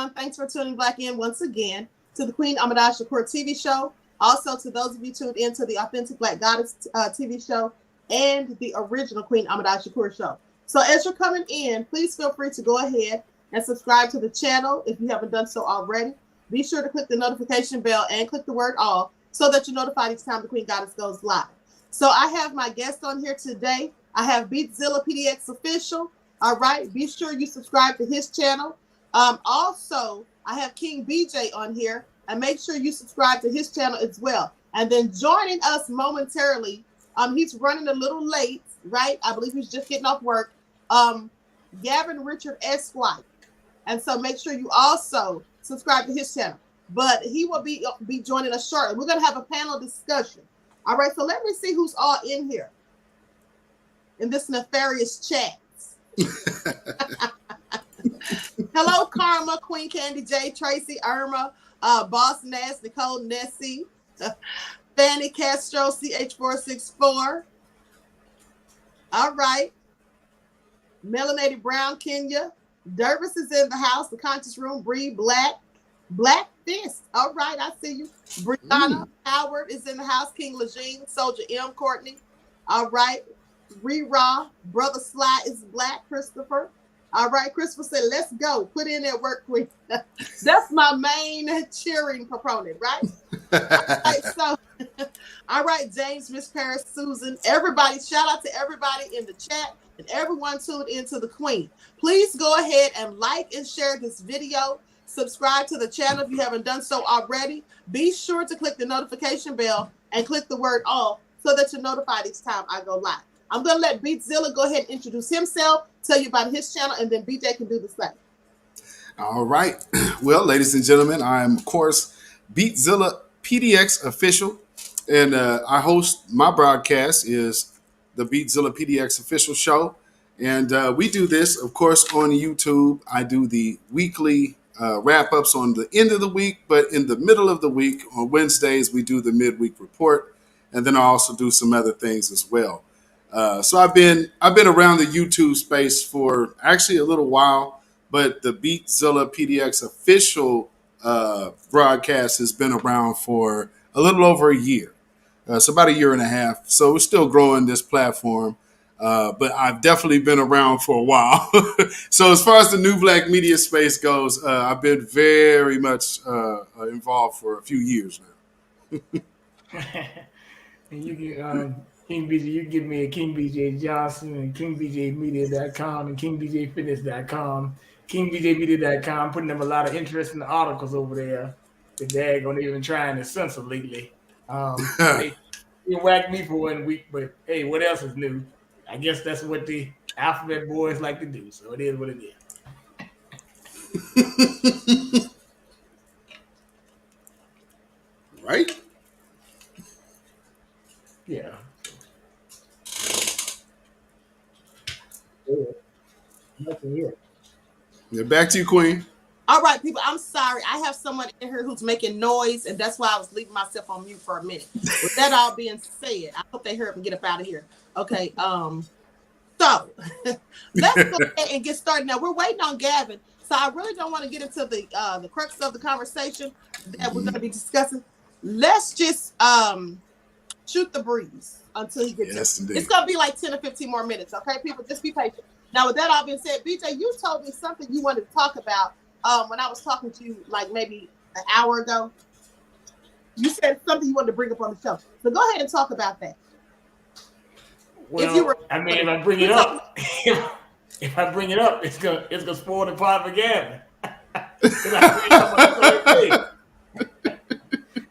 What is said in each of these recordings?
everyone. Thanks for tuning back in once again to the QueenAShakur TV show. Also, to those of you tuned in to the Authentic Black Goddess TV show and the original QueenAShakur show. So as you're coming in, please feel free to go ahead and subscribe to the channel if you haven't done so already. Be sure to click the notification bell and click the word all so that you're notified each time the Queen Goddess goes live. So I have my guest on here today. I have Beatzilla PDX Official. All right, be sure you subscribe to his channel. Also, I have King BJ on here, and make sure you subscribe to his channel as well. And then joining us momentarily, he's running a little late, right? I believe he's just getting off work. Gavin Richard Esquire. And so make sure you also subscribe to his channel. But he will be joining us shortly. We're going to have a panel discussion. All right, so let me see who's all in here in this nefarious chat. Hello, Karma, Queen Candy J, Tracy, Irma, Boss Nass, Nicole Nessie, Fanny Castro, CH464. All right. Melanated Brown, Kenya. Dervis is in the house, the conscious room. Bree, Black Fist. All right, I see you. Brianna Howard is in the house. King Lejeune, Soldier M, Courtney. All right. Raw, Brother Sly is Black, Christopher. All right, Christopher said, let's go. Put in that work, Queen. That's my main cheering proponent, right? All right, so, all right, James, Miss Paris, Susan, everybody, shout out to everybody in the chat and everyone tuned into the Queen. Please go ahead and like and share this video. Subscribe to the channel if you haven't done so already. Be sure to click the notification bell and click the word all so that you're notified each time I go live. I'm going to let Beatzilla go ahead and introduce himself, tell you about his channel, and then BJ can do the same. All right. Well, ladies and gentlemen, I'm, of course, Beatzilla PDX Official, and I host my broadcast is the Beatzilla PDX Official Show, and we do this, of course, on YouTube. I do the weekly wrap-ups on the end of the week, but in the middle of the week, on Wednesdays, we do the midweek report, and then I also do some other things as well. So I've been around the YouTube space for actually a little while, but the Beatzilla PDX Official broadcast has been around for a little over a year. So about a year and a half. So we're still growing this platform, but I've definitely been around for a while. So as far as the new Black media space goes, I've been very much involved for a few years now. And you can, King BJ, you can give me a King BJ Johnson and KingBJMedia.com and KingBJFitness.com. KingBJMedia.com, putting them a lot of interesting articles over there that they're going to even trying to censor lately. They whacked me for 1 week, but hey, what else is new? I guess that's what the alphabet boys like to do. So it is what it is. Right? Yeah. Nothing here. Yeah, back to you, Queen. All right, people, I'm sorry. I have someone in here who's making noise, and that's why I was leaving myself on mute for a minute. With that all being said, I hope they hear it and get up out of here. Okay, so let's go ahead and get started. Now, we're waiting on Gavin, so I really don't want to get into the crux of the conversation that we're going to be discussing. Let's just shoot the breeze until he gets here. It's going to be like 10 or 15 more minutes, okay, people? Just be patient. Now, with that all being said, BJ, you told me something you wanted to talk about when I was talking to you like maybe an hour ago. You said something you wanted to bring up on the show. So go ahead and talk about that. Well, if I bring it up, if I bring it up, it's gonna spoil the part for Gavin.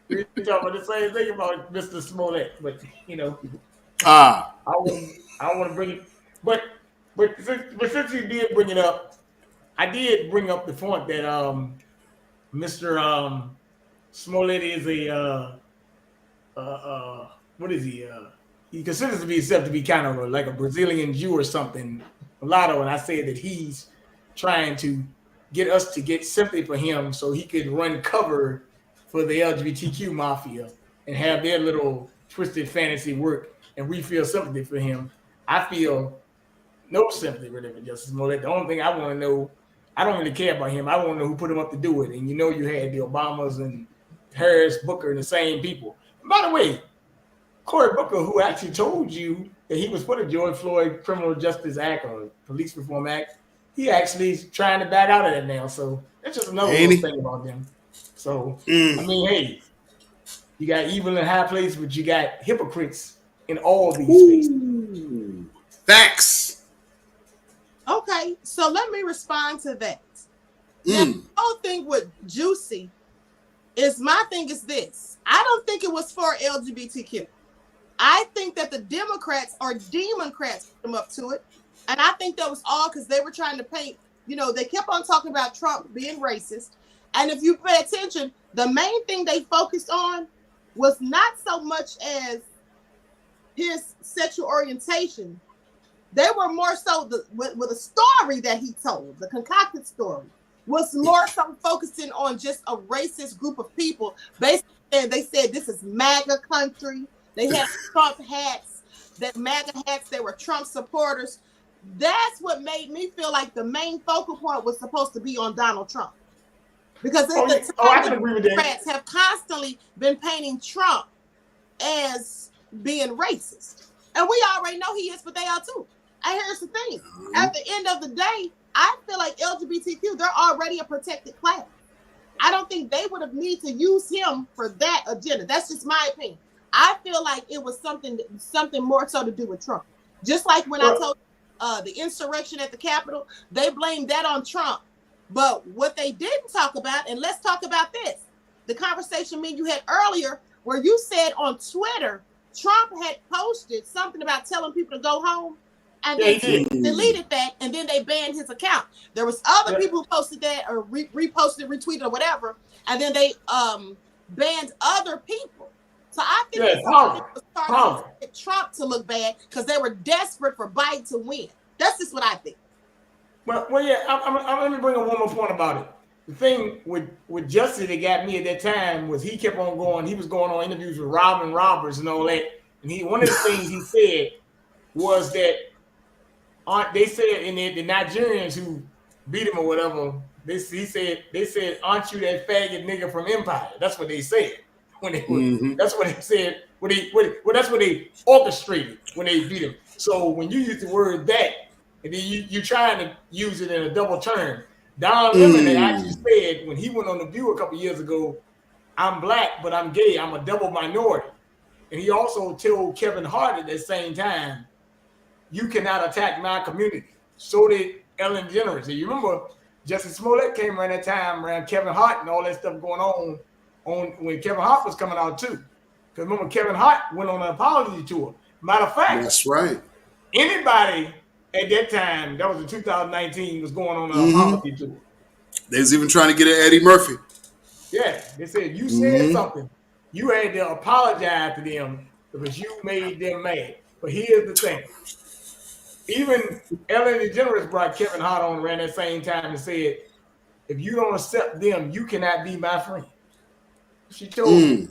We're talking about the same thing about Mr. Smollett, but you know, I want to bring it, but since you did bring it up, I did bring up the point that Mr. Smollett is what is he? He considers himself to be kind of like a Brazilian Jew or something, mulatto, and I said that he's trying to get us to get sympathy for him so he could run cover for the LGBTQ mafia and have their little twisted fantasy work, and we feel sympathy for him. I feel no sympathy really for Justice Smollett. The only thing I want to know I don't really care about him. I want to know who put him up to do it. And you had the Obamas and Harris, Booker, and the same people. And by the way, Cory Booker, who actually told you that he was for the George Floyd Criminal Justice Act or Police Reform Act, he actually is trying to back out of that now. So that's just another little thing about them. So, I mean, hey, you got evil in high places, but you got hypocrites in all these spaces. Facts. Okay, so let me respond to that. Now, the whole thing with Juicy my thing is this. I don't think it was for LGBTQ. I think that the Democrats or Democrats put them up to it. And I think that was all because they were trying to paint, they kept on talking about Trump being racist. And if you pay attention, the main thing they focused on was not so much as his sexual orientation. They were more so with a story that he told, the concocted story, was more so focusing on just a racist group of people. Basically, they said this is MAGA country. They had Trump hats, that MAGA hats, they were Trump supporters. That's what made me feel like the main focal point was supposed to be on Donald Trump. Because the Democrats have constantly been painting Trump as being racist. And we already know he is, but they are too. And here's the thing. At the end of the day, I feel like LGBTQ, they're already a protected class. I don't think they would have need to use him for that agenda. That's just my opinion. I feel like it was something more so to do with Trump. Just like when I told the insurrection at the Capitol, they blamed that on Trump. But what they didn't talk about, and let's talk about this, the conversation me and you had earlier, where you said on Twitter, Trump had posted something about telling people to go home, and they deleted that, and then they banned his account. There was other people who posted that or reposted, retweeted, or whatever, and then they banned other people. So I think it was starting to get Trump to look bad because they were desperate for Biden to win. That's just what I think. Well, yeah. Let me bring up one more point about it. The thing with Justice that got me at that time was he kept on going. He was going on interviews with Robin Roberts and all that. And one of the things he said was that they said in the Nigerians who beat him or whatever. They said, "Aren't you that faggot nigga from Empire?" That's what they said when they That's what they said. That's what they orchestrated when they beat him. So when you use the word that, and then you're trying to use it in a double turn. Don Lemon actually said when he went on The View a couple years ago, "I'm black, but I'm gay. I'm a double minority." And he also told Kevin Hart at the same time, "You cannot attack my community." So did Ellen DeGeneres. You remember Justin Smollett came around that time around Kevin Hart and all that stuff going on when Kevin Hart was coming out too. Because remember, Kevin Hart went on an apology tour. Matter of fact, that's right. Anybody at that time, that was in 2019, was going on an apology tour. They was even trying to get at Eddie Murphy. Yeah, they said you said something. You had to apologize to them because you made them mad. But here's the thing. Even Ellen DeGeneres brought Kevin Hart on around that same time and said, "If you don't accept them, you cannot be my friend." She told me.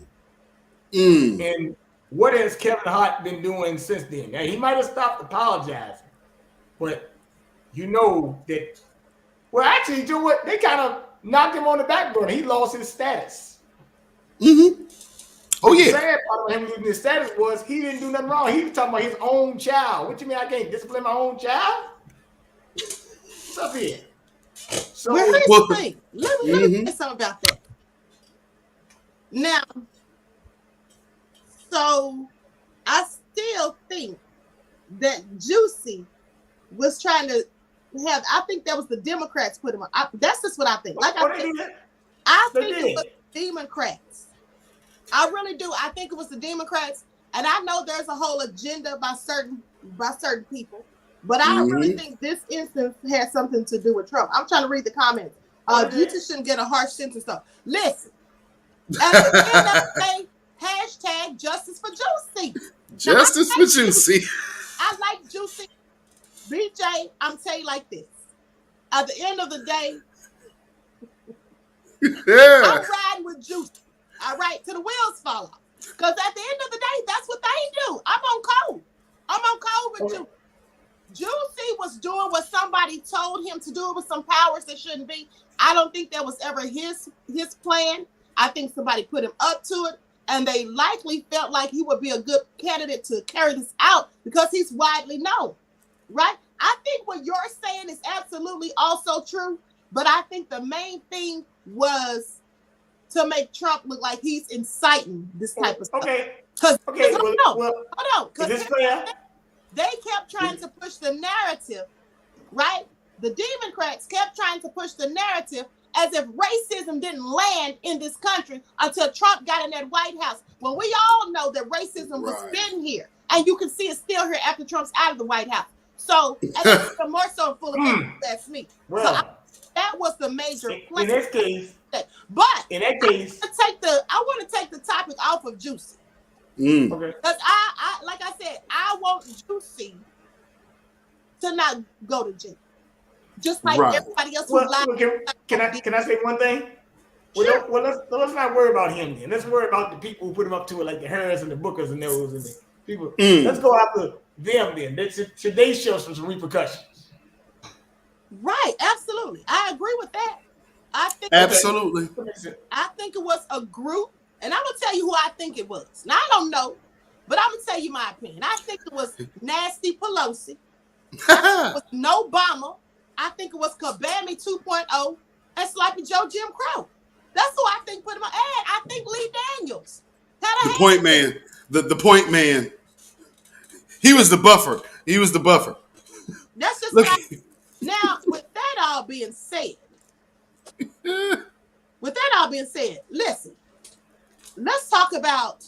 And what has Kevin Hart been doing since then? Now, he might have stopped apologizing, but you know that, well, actually, you know what? They kind of knocked him on the back burner. He lost his status. Oh, yeah. The sad part of him losing his status was he didn't do nothing wrong. He was talking about his own child. What you mean I can't discipline my own child? What's up here? So, here's the thing. Let me say something about that. Now, so I still think that Juicy was trying to have, I think that was the Democrats put him on. That's just what I think. Like I said, I think it was the Democrats. I really do. I think it was the Democrats. And I know there's a whole agenda by certain people. But I really think this instance has something to do with Trump. I'm trying to read the comments. Juicy shouldn't get a harsh sentence though. Listen. At the end of the day, hashtag justice for Juicy. Justice for Juicy. I like Juicy. BJ, I'm telling you like this. At the end of the day, I'm riding with Juicy. All right, till the wheels fall off. Because at the end of the day, that's what they do. I'm on code with you. Juicy was doing what somebody told him to do with some powers that shouldn't be. I don't think that was ever his plan. I think somebody put him up to it, and they likely felt like he would be a good candidate to carry this out because he's widely known, right? I think what you're saying is absolutely also true, but I think the main thing was to make Trump look like he's inciting this type of stuff. Because hold on, because they kept trying to push the narrative, right? The Democrats kept trying to push the narrative as if racism didn't land in this country until Trump got in that White House. When we all know that racism was been here, and you can see it still here after Trump's out of the White House. So, and more so full of people, that's me. Well, so that was the major plan. In this case, but in that case, I want to take the topic off of Juicy. Okay. Because I like I said, I want Juicy to not go to jail. Just like everybody else who lied. Can I say one thing? Sure. Well, let's not worry about him then. Let's worry about the people who put him up to it, like the Harris and the Bookers and those and the people. Let's go after them then. Should they show some repercussions? Right, absolutely. I agree with that. I think it was a group, and I'm gonna tell you who I think it was. Now I don't know, but I'm gonna tell you my opinion. I think it was Nasty Pelosi. It was Obama. I think it was Kabami 2.0 and Sloppy Joe Jim Crow. That's who I think put him on. And I think Lee Daniels. The point man. The point man. He was the buffer. That's just now, with that all being said, listen, let's talk about,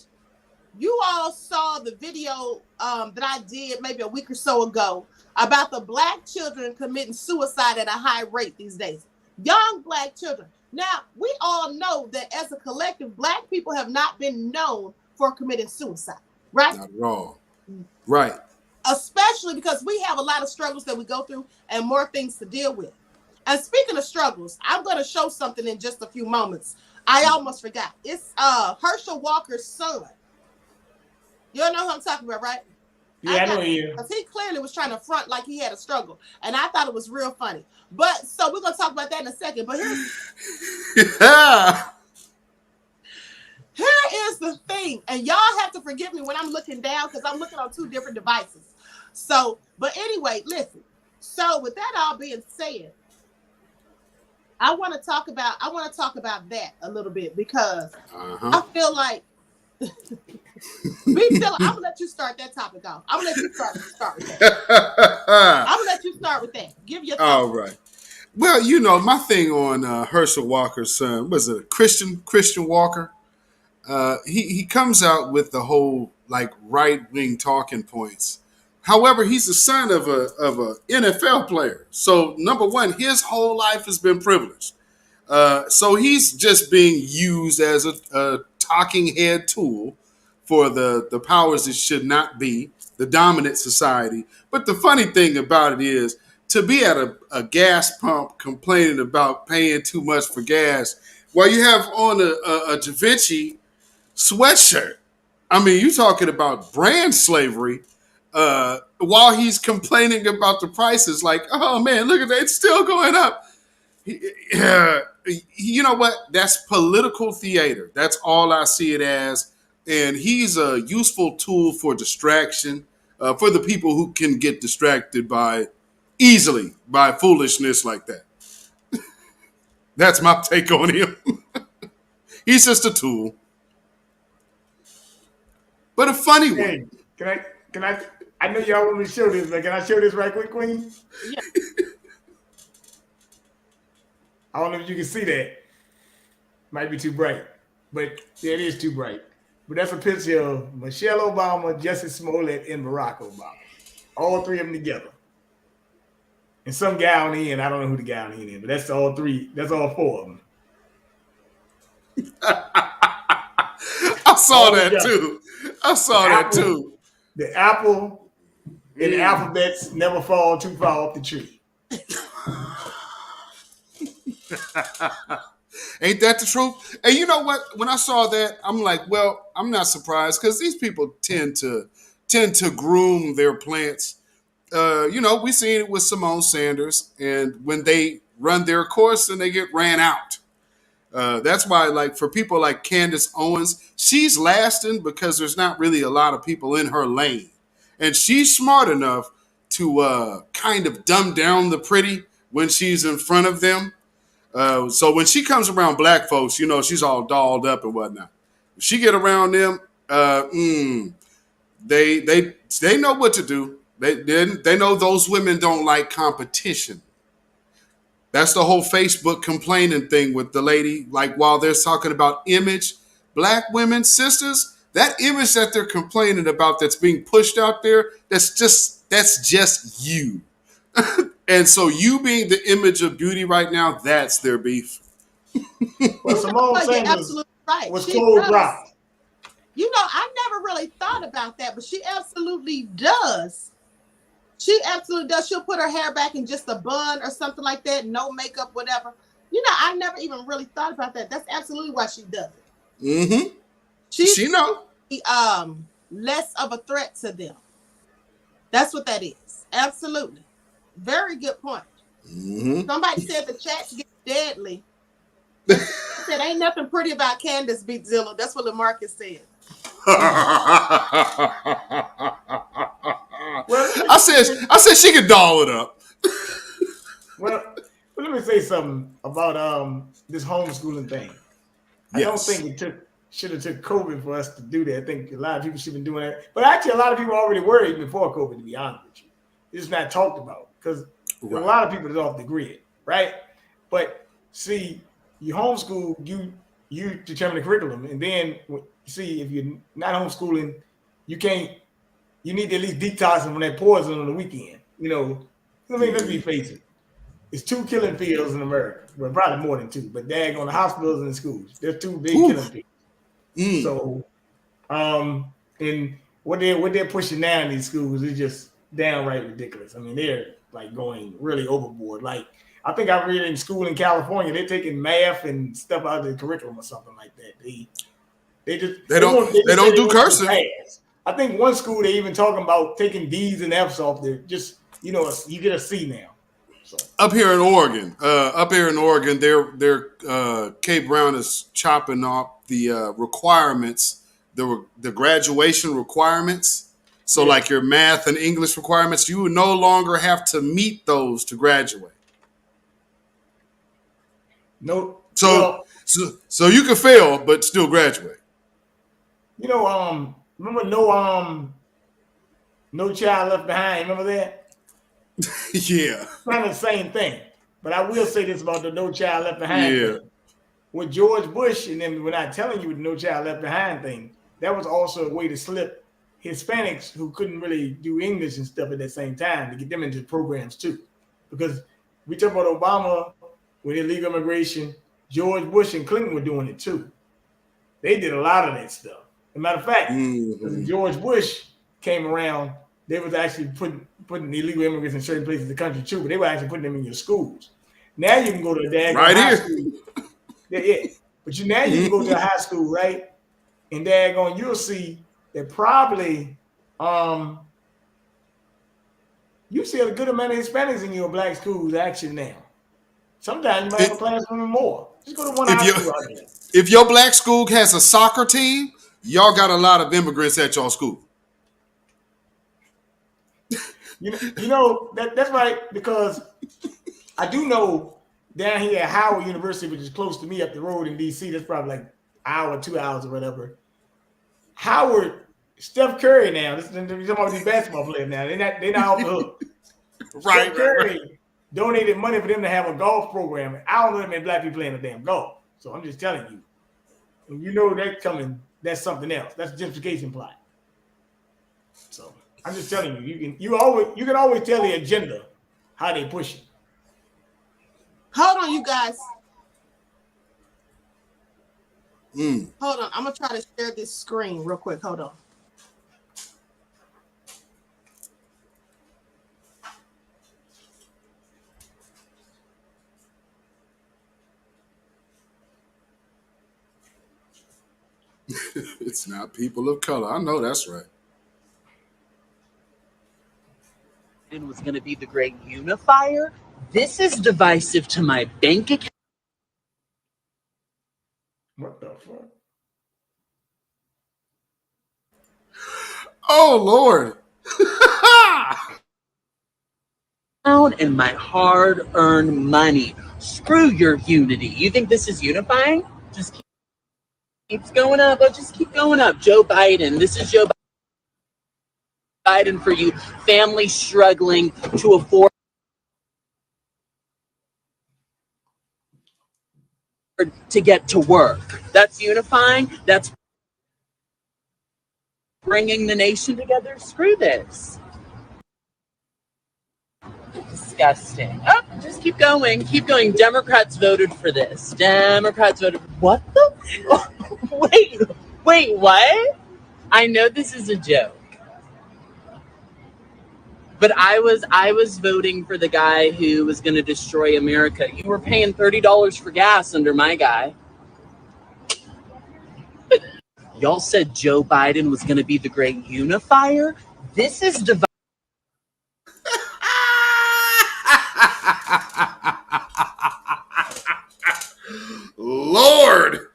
you all saw the video that I did maybe a week or so ago about the Black children committing suicide at a high rate these days. Young Black children. Now, we all know that as a collective, Black people have not been known for committing suicide, right? Not at all. Right. Especially because we have a lot of struggles that we go through and more things to deal with. And speaking of struggles, I'm going to show something in just a few moments. I almost forgot. It's Herschel Walker's son. You all know who I'm talking about, right? Yeah, I know you. Because he clearly was trying to front like he had a struggle. And I thought it was real funny. But so we're going to talk about that in a second. But here is the thing. And y'all have to forgive me when I'm looking down because I'm looking on two different devices. So, but anyway, listen. So with that all being said, I want to talk about that a little bit because I feel like I'm gonna let you start that topic off. I'm gonna let you start with that. I'm gonna let you start with that. Give your thoughts. All right. Well, you know, my thing on Herschel Walker's son was a Christian Walker. He comes out with the whole like right-wing talking points. However, he's the son of a NFL player. So number one, his whole life has been privileged. So he's just being used as a talking head tool for the powers that should not be, the dominant society. But the funny thing about it is to be at a gas pump complaining about paying too much for gas while you have on a Da Vinci sweatshirt. I mean, you're talking about brand slavery while he's complaining about the prices like, oh, man, look at that. It's still going up. You know what? That's political theater. That's all I see it as. And he's a useful tool for distraction for the people who can get distracted easily by foolishness like that. That's my take on him. He's just a tool. But a funny one. Can I know y'all want me to show this, but can I show this right quick, Queen? Yeah. I don't know if you can see that. Might be too bright, but yeah, it is too bright. But that's a picture of Michelle Obama, Justice Smollett, and Barack Obama. All three of them together. And some guy on the end, I don't know who the guy on the end is, but that's all three. That's all four of them. I saw that too. The apple and the alphabets never fall too far off the tree. Ain't that the truth? And you know what? When I saw that, I'm like, well, I'm not surprised because these people tend to groom their plants we seen it with Simone Sanders, and when they run their course and they get ran out. That's why, like, for people like Candace Owens, she's lasting because there's not really a lot of people in her lane. And she's smart enough to kind of dumb down the pretty when she's in front of them. So when she comes around black folks, she's all dolled up and whatnot. If she get around them, they know what to do. They know those women don't like competition. That's the whole Facebook complaining thing with the lady. Like, while they're talking about image, black women, sisters, that image that they're complaining about that's being pushed out there, that's just you. And so you being the image of beauty right now, that's their beef. Well, Simone You're Sanders absolutely right. was She cold does. dropped. I never really thought about that, but she absolutely does. She absolutely does. She'll put her hair back in just a bun or something like that, no makeup, whatever. I never even really thought about that. That's absolutely why she does it. Mm-hmm. She know. Less of a threat to them. That's what that is. Absolutely. Very good point. Mm-hmm. Somebody said the chats get deadly. They said ain't nothing pretty about Candace Beatzilla. That's what LaMarcus said. I said she could doll it up. Well, let me say something about this homeschooling thing. Yes. I don't think it should have took COVID for us to do that. I think a lot of people should have been doing that. But actually, a lot of people already were even before COVID, to be honest with you. It's not talked about because a lot of people is off the grid, right? But see, you homeschool, you determine the curriculum, and then see if you're not homeschooling, you need to at least detox from that poison on the weekend. Let's be face it. It's 2 killing fields in America. Well, probably more than 2, but dag on the hospitals and the schools. There's 2 big killing fields. So, and what they're pushing now in these schools is just downright ridiculous. I mean, they're like going really overboard. Like, I think I read in school in California, they're taking math and stuff out of the curriculum or something like that. They don't do cursive. I think one school they even talking about taking D's and F's off there. Just you get a C now. So. Up here in Oregon, their K Brown is chopping off the requirements, the graduation requirements. So like your math and English requirements, you would no longer have to meet those to graduate. No. So you can fail but still graduate. Remember No Child Left Behind. Remember that? Yeah. Kind of the same thing. But I will say this about the No Child Left Behind thing. With George Bush, and then we're not telling you the No Child Left Behind thing, that was also a way to slip Hispanics who couldn't really do English and stuff at the same time to get them into programs too. Because we talk about Obama with illegal immigration, George Bush and Clinton were doing it too. They did a lot of that stuff. As a matter of fact, when George Bush came around, they was actually putting illegal immigrants in certain places of the country too, but they were actually putting them in your schools. Now you can go to a daggone high school. Yeah. But now you can go to a high school, right? And daggone, you'll see that probably you see a good amount of Hispanics in your black schools actually now. Sometimes you might have a classroom more. Just go to one high school out there. If your black school has a soccer team, y'all got a lot of immigrants at your school. That's right, because I do know down here at Howard University, which is close to me up the road in DC, that's probably like an hour, 2 hours or whatever. Howard, Steph Curry now, these basketball players now, they're not off the hook. Right, Steph Curry donated money for them to have a golf program. I don't know that many black people playing a damn golf. So I'm just telling you. And that's coming, that's something else. That's a gentrification plot. So I'm just telling you, you can always tell the agenda how they push it. Hold on, you guys. Hold on. I'm gonna try to share this screen real quick. Hold on. It's not people of color. I know that's right. was going to be the great unifier. This is divisive to my bank account. What the fuck? Oh, Lord. And my hard-earned money. Screw your unity. You think this is unifying? Just keeps going up. Oh, just keep going up. Joe Biden. This is Joe Biden for you. Families struggling to afford to get to work. That's unifying. That's bringing the nation together. Screw this. Disgusting. Oh, just keep going. Keep going. Democrats voted for this. Democrats voted. What the? Wait, what? I know this is a joke. But I was voting for the guy who was going to destroy America. You were paying $30 for gas under my guy. Y'all said Joe Biden was going to be the great unifier. This is divisive. Lord.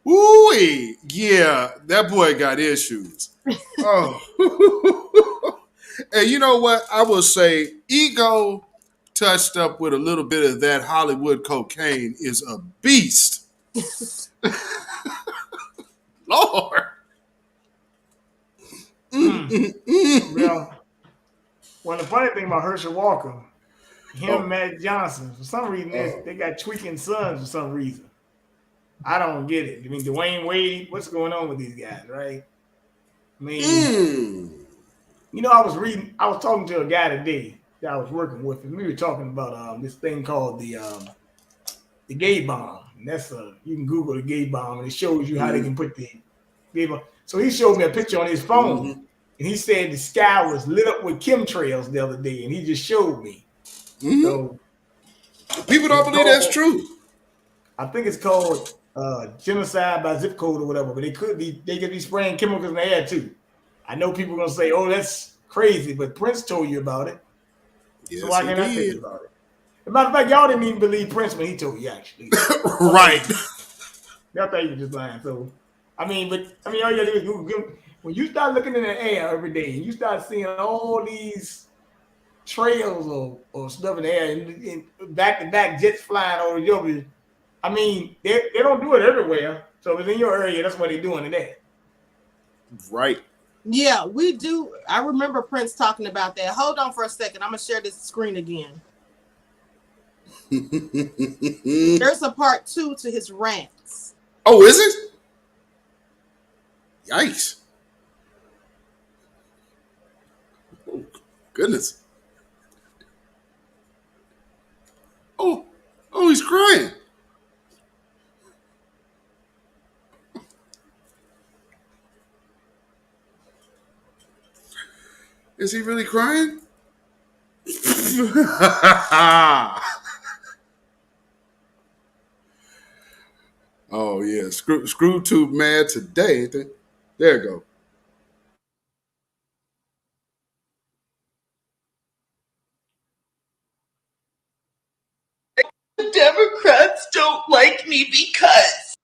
Ooh, yeah, that boy got issues. Oh. And you know what? I will say ego touched up with a little bit of that Hollywood cocaine is a beast. Lord. Well, the funny thing about Herschel Walker, him and Matt Johnson, for some reason, they got tweaking sons for some reason. I don't get it. I mean, Dwayne Wade, what's going on with these guys, right? I mean, you know, I was talking to a guy today that I was working with, and we were talking about this thing called the gay bomb. And that's you can Google the gay bomb, and it shows you how they can put the gay bomb. So he showed me a picture on his phone, and he said the sky was lit up with chemtrails the other day, and he just showed me. So people don't believe that's true. I think it's called genocide by zip code or whatever, but they could be spraying chemicals in the air too. I know people are gonna say, "Oh, that's crazy," but Prince told you about it, so why can't I tell you about it? As a matter of fact, y'all didn't even believe Prince when he told you actually. Right. Y'all thought you were just lying. So, all you gotta do is Google. When you start looking in the air every day and you start seeing all these trails or stuff in the air and back-to-back jets flying over your, I mean, they don't do it everywhere. So if it's in your area, that's what they're doing today. Right. Yeah, we do. I remember Prince talking about that. Hold on for a second. I'm going to share this screen again. There's a part 2 to his rants. Oh, is it? Yikes. Oh, goodness. Oh, he's crying. Is he really crying? Oh, yeah. Screw tube mad today. There you go. The Democrats don't like me because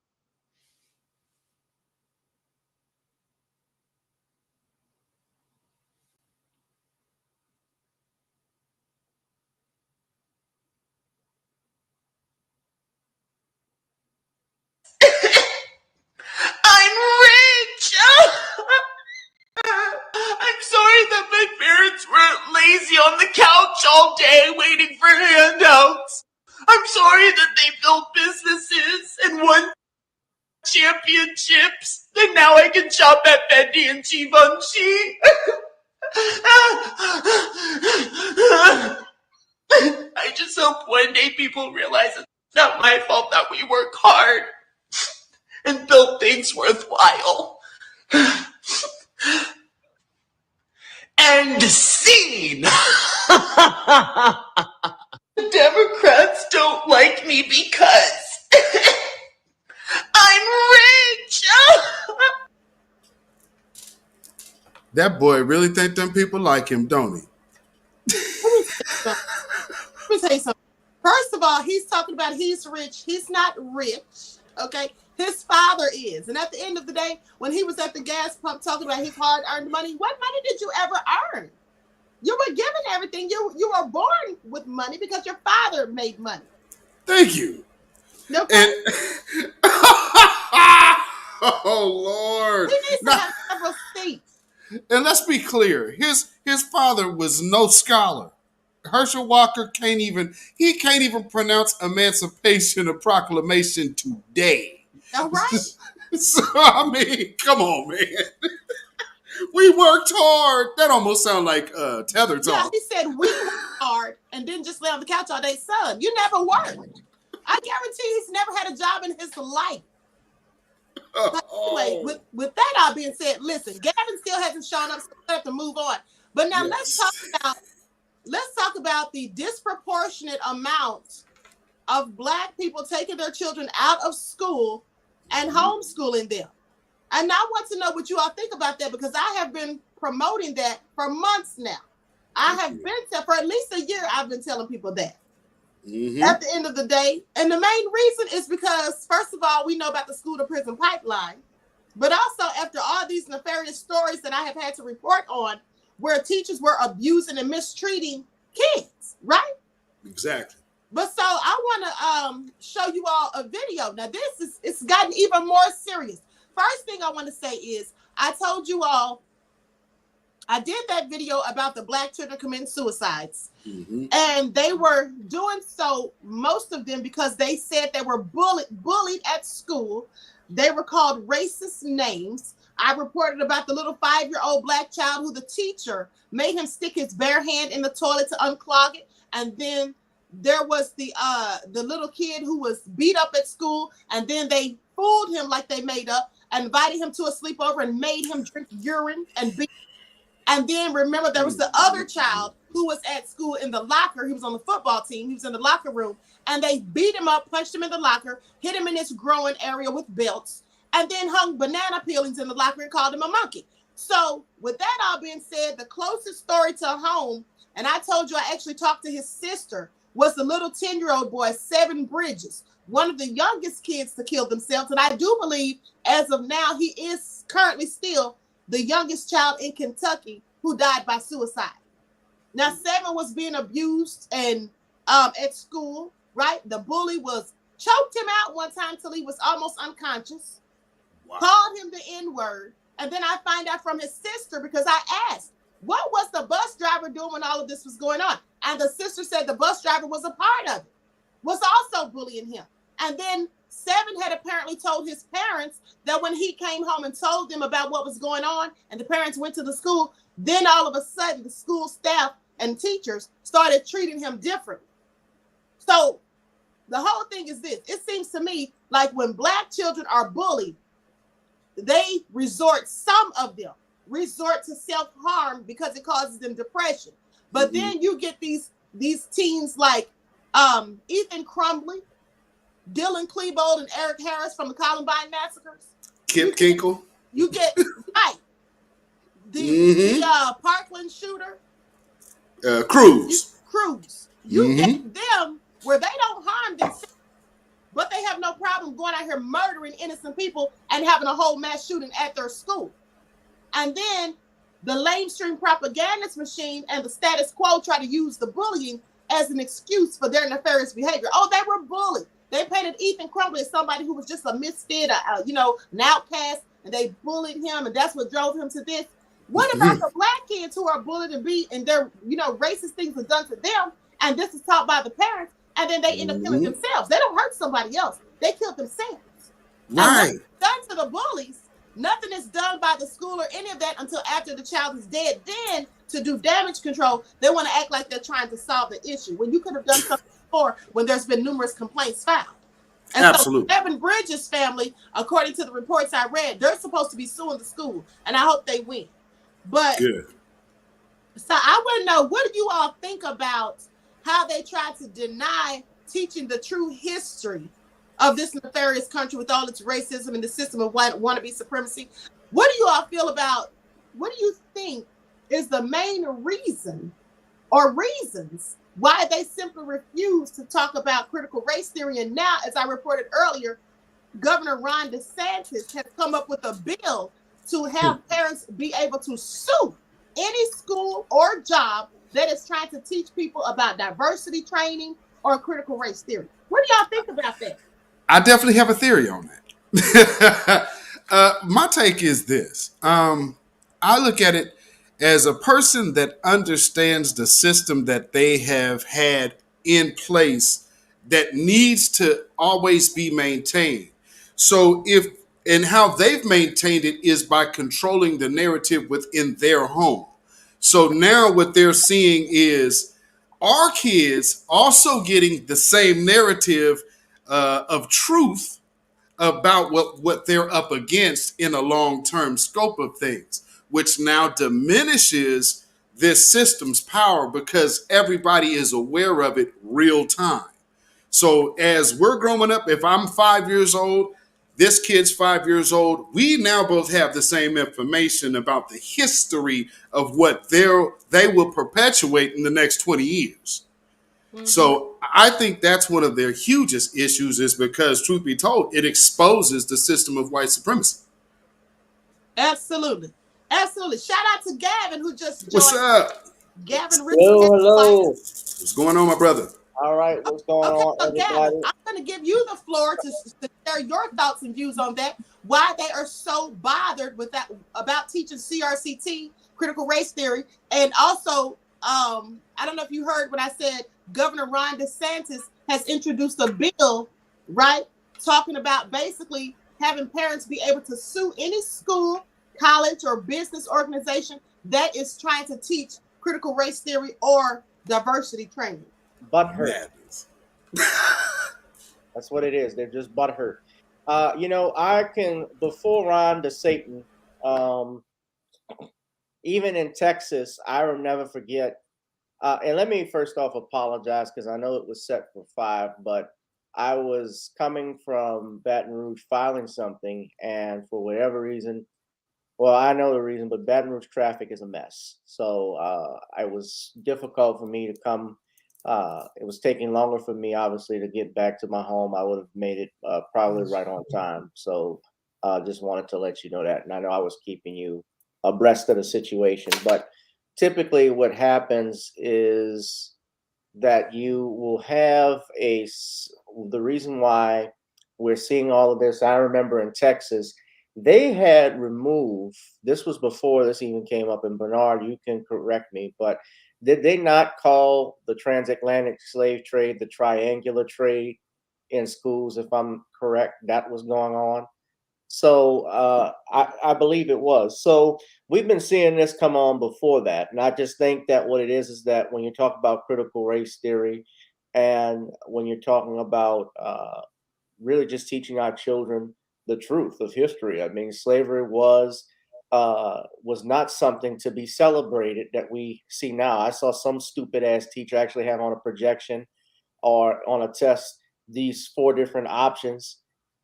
I'm rich. I'm sorry that my parents were lazy on the couch all day waiting for handouts. I'm sorry that they built businesses and won championships, and now I can shop at Fendi and Givenchy. I just hope one day people realize it's not my fault that we work hard and build things worthwhile. End scene. The Democrats don't like me because I'm rich. That boy really think them people like him, don't he? Let me tell you something. First of all, he's talking about he's rich. He's not rich. Okay. His father is. And at the end of the day, when he was at the gas pump talking about his hard-earned money, what money did you ever earn? You were given everything. You were born with money because your father made money. Thank you. No. And oh Lord. He needs to have several seats. And let's be clear. His father was no scholar. Herschel Walker can't even pronounce Emancipation or Proclamation today. All right. So I mean, come on, man. We worked hard. That almost sounds like tether talk. Yeah, he said we worked hard and didn't just lay on the couch all day. Son, you never worked. I guarantee he's never had a job in his life. But anyway, with that all being said, listen, Gavin still hasn't shown up, so we have to move on. But now let's talk about the disproportionate amount of Black people taking their children out of school and homeschooling them. And I want to know what you all think about that, because I have been promoting that for months now. I have been for at least a year. I've been telling people that. Mm-hmm. At the end of the day, and the main reason is because, first of all, we know about the school to prison pipeline, but also after all these nefarious stories that I have had to report on, where teachers were abusing and mistreating kids, right? Exactly. But so I want to show you all a video. Now it's gotten even more serious. First thing I want to say is I told you all I did that video about the Black children committing suicides. Mm-hmm. And they were doing so, most of them, because they said they were bullied at school. They were called racist names. I reported about the little 5-year-old Black child who the teacher made him stick his bare hand in the toilet to unclog it. And then there was the little kid who was beat up at school, and then they fooled him like they made up, and invited him to a sleepover and made him drink urine and beat. And then remember, there was the other child who was at school in the locker. He was on the football team. He was in the locker room, and they beat him up, punched him in the locker, hit him in his groin area with belts, and then hung banana peelings in the locker and called him a monkey. So with that all being said, the closest story to home, and I told you I actually talked to his sister, was the little 10-year-old boy, Seven Bridges, one of the youngest kids to kill themselves. And I do believe, as of now, he is currently still the youngest child in Kentucky who died by suicide. Now, Seven was being abused and at school, right? The bully choked him out one time till he was almost unconscious, called him the N-word. And then I find out from his sister, because I asked, what was the bus driver doing when all of this was going on? And the sister said the bus driver was a part of it, was also bullying him. And then Seven had apparently told his parents that when he came home and told them about what was going on, and the parents went to the school, then all of a sudden the school staff and teachers started treating him differently. So the whole thing is this. It seems to me like when Black children are bullied, some of them resort to self-harm because it causes them depression. But then you get these teens like Ethan Crumbley, Dylan Klebold, and Eric Harris from the Columbine massacres. Kip Kinkle. You get right. The Parkland shooter. Cruz. You get them where they don't harm themselves, but they have no problem going out here murdering innocent people and having a whole mass shooting at their school. And then the lamestream propagandist machine and the status quo try to use the bullying as an excuse for their nefarious behavior. Oh, they were bullied. They painted Ethan Crumbley as somebody who was just a misfit, an outcast, and they bullied him, and that's what drove him to this. What about the Black kids who are bullied and beat, and their racist things are done to them, and this is taught by the parents, and then they end up killing themselves? They don't hurt somebody else. They killed themselves. Right. And what's done to the bullies, nothing is done by the school or any of that until after the child is dead. Then, to do damage control, they want to act like they're trying to solve the issue when you could have done something before, when there's been numerous complaints filed. And absolutely. So Seven Bridges family, according to the reports I read, they're supposed to be suing the school, and I hope they win. But good. So I want to know, what do you all think about how they try to deny teaching the true history of this nefarious country with all its racism and the system of wannabe supremacy? What do you all feel about what do you think is the main reason or reasons why they simply refuse to talk about critical race theory? And now, as I reported earlier, Governor Ron DeSantis has come up with a bill to have parents be able to sue any school or job that is trying to teach people about diversity training or critical race theory. What do y'all think about that? I definitely have a theory on that. My take is this. I look at it as a person that understands the system that they have had in place that needs to always be maintained. So if and how they've maintained it is by controlling the narrative within their home. So now what they're seeing is our kids also getting the same narrative of truth about what they're up against in a long-term scope of things, which now diminishes this system's power because everybody is aware of it real time. So as we're growing up, if I'm 5 years old, this kid's 5 years old, we now both have the same information about the history of what they will perpetuate in the next 20 years. Mm-hmm. So I think that's one of their hugest issues is because, truth be told, it exposes the system of white supremacy. Absolutely. Absolutely. Shout out to Gavin who just joined. What's up? Gavin Hello. What's going on, my brother? All right, what's going on, so everybody? Gavin, I'm going to give you the floor to share your thoughts and views on that. Why they are so bothered with that about teaching CRCT, critical race theory, and also I don't know if you heard when I said Governor Ron DeSantis has introduced a bill, right, talking about basically having parents be able to sue any school, college, or business organization that is trying to teach critical race theory or diversity training. Butthurt. That's what it is. They're just butthurt. I can, before Ron to Satan, even in Texas, I will never forget. And let me first off apologize because I know it was set for 5, but I was coming from Baton Rouge filing something, and for whatever reason, well, I know the reason, but Baton Rouge traffic is a mess. So it was difficult for me to come. It was taking longer for me, obviously, to get back to my home. I would have made it probably right on time. So just wanted to let you know that. And I know I was keeping you abreast of the situation. But typically what happens is that you will have the reason why we're seeing all of this. I remember in Texas, they had removed, this was before this even came up, and Bernard, you can correct me, but did they not call the transatlantic slave trade the triangular trade in schools, if I'm correct? That was going on. So I believe it was. So we've been seeing this come on before that. And I just think that what it is that when you talk about critical race theory and when you're talking about really just teaching our children the truth of history. I mean, slavery was not something to be celebrated that we see now. I saw some stupid ass teacher actually have on a projection or on a test these 4 different options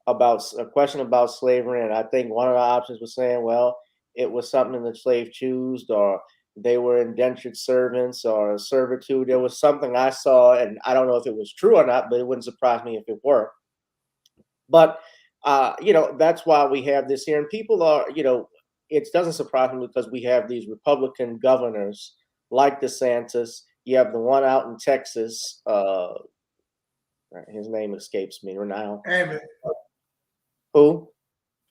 about a question about slavery, and I think one of the options was saying, well, it was something the slave chose, or they were indentured servants or servitude. There was something I saw, and I don't know if it was true or not, but it wouldn't surprise me if it were. But that's why we have this here, and people are, it doesn't surprise me because we have these Republican governors like DeSantis. You have the one out in Texas. His name escapes me now. Abbott. Who?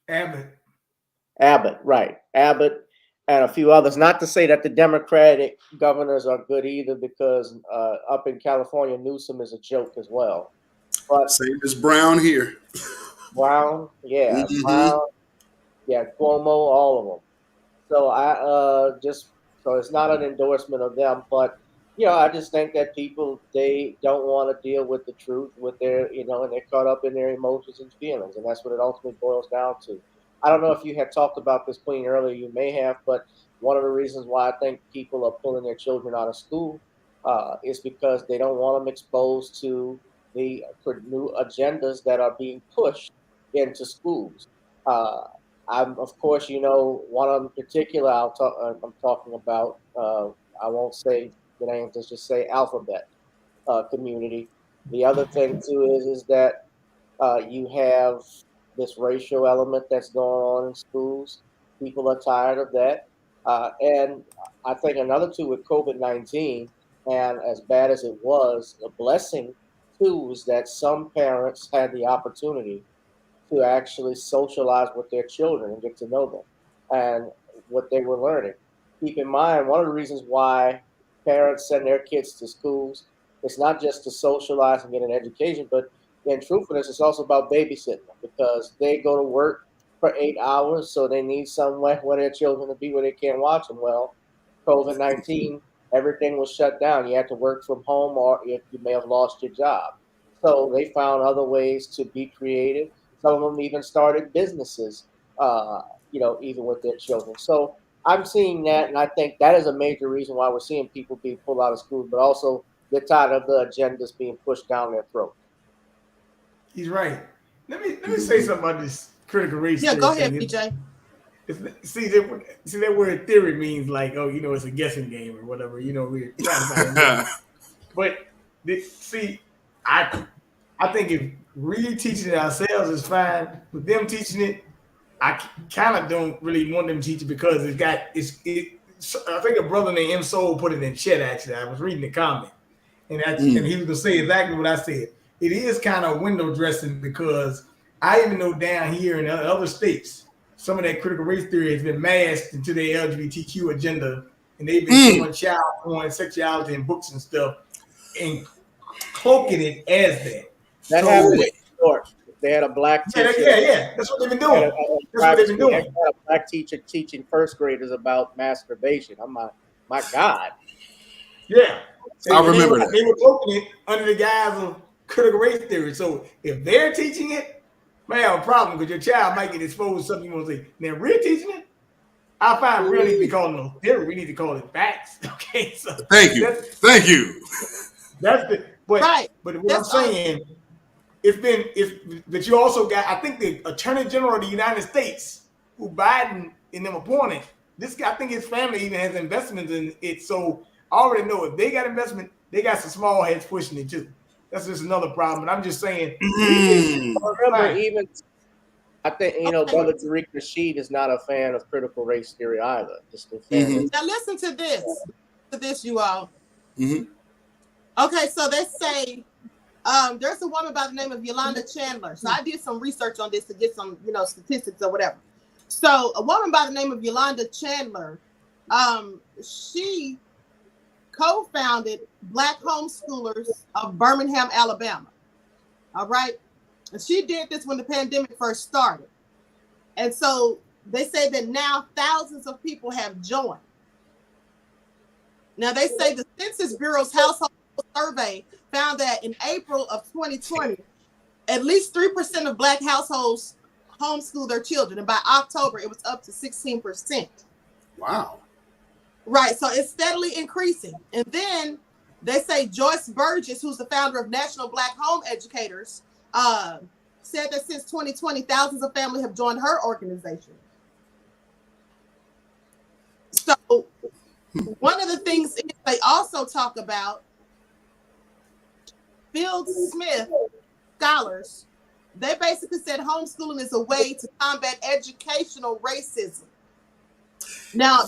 Abbott, right. Abbott and a few others. Not to say that the Democratic governors are good either, because up in California, Newsom is a joke as well. But same as Brown here. Brown, yeah, Brown, yeah, Cuomo, all of them. So so it's not an endorsement of them, but I just think that people, they don't want to deal with the truth with their, and they're caught up in their emotions and feelings, and that's what it ultimately boils down to. I don't know if you had talked about this, Queen, earlier. You may have, but one of the reasons why I think people are pulling their children out of school is because they don't want them exposed to the new agendas that are being pushed into schools. I'm, of course, one in particular I'm talking about. I won't say the name, just say Alphabet community. The other thing too is that you have this racial element that's going on in schools. People are tired of that, and I think another two with COVID-19, and as bad as it was, a blessing too is that some parents had the opportunity to actually socialize with their children and get to know them and what they were learning. Keep in mind, one of the reasons why parents send their kids to schools, it's not just to socialize and get an education, but in truthfulness, it's also about babysitting them because they go to work for 8 hours, so they need somewhere where their children to be where they can't watch them. Well, COVID-19, everything was shut down. You had to work from home, or if you may have lost your job. So they found other ways to be creative. Some of them even started businesses, even with their children. So I'm seeing that, and I think that is a major reason why we're seeing people being pulled out of school, but also they're tired of the agendas being pushed down their throat. He's right. Let me say something about this critical race Yeah, theory go ahead, thing. PJ. See that word theory means like, oh, it's a guessing game or whatever. We're trying to find a But I think if we teaching it ourselves is fine. With them teaching it, I kind of don't really want them to teach it because I think a brother named M Soul put it in chat. Actually, I was reading the comment, and he was gonna say exactly what I said. It is kind of window dressing because I even know down here in other states, some of that critical race theory has been masked into their LGBTQ agenda, and they've been showing child porn, sexuality, and books and stuff, and cloaking it as that. That happened in New York. They had a black teacher. Yeah. That's what they've been doing. That's what they've been doing. They had a black teacher teaching first graders about masturbation. I'm like, my God. Yeah. I remember that. They were cloaking it under the guise of critical race theory. So if they're teaching it, may have a problem because your child might get exposed to something you want to say. Now, we're teaching it. I find we don't need to be calling it theory. We need to call it facts. Okay. So thank you. That's the Right. But what I'm saying, but you also got, I think the Attorney General of the United States, who Biden and them appointed, this guy, I think his family even has investments in it. So I already know if they got investment, they got some small heads pushing it too. That's just another problem. And I'm just saying, remember, even I think Brother Tariq Rashid is not a fan of critical race theory either. Just a fan. Now listen to this. To this, you all. Mm-hmm. Okay, so they say there's a woman by the name of Yolanda Chandler. So I did some research on this to get some, statistics or whatever. So a woman by the name of Yolanda Chandler, she co-founded Black Homeschoolers of Birmingham, Alabama. All right. And she did this when the pandemic first started. And so they say that now thousands of people have joined. Now they say the Census Bureau's household survey found that in April of 2020, at least 3% of Black households homeschool their children. And by October, it was up to 16%. Wow. Right. So it's steadily increasing. And then they say Joyce Burgess, who's the founder of National Black Home Educators, said that since 2020, thousands of families have joined her organization. So one of the things is they also talk about Field Smith scholars. They basically said homeschooling is a way to combat educational racism. Now,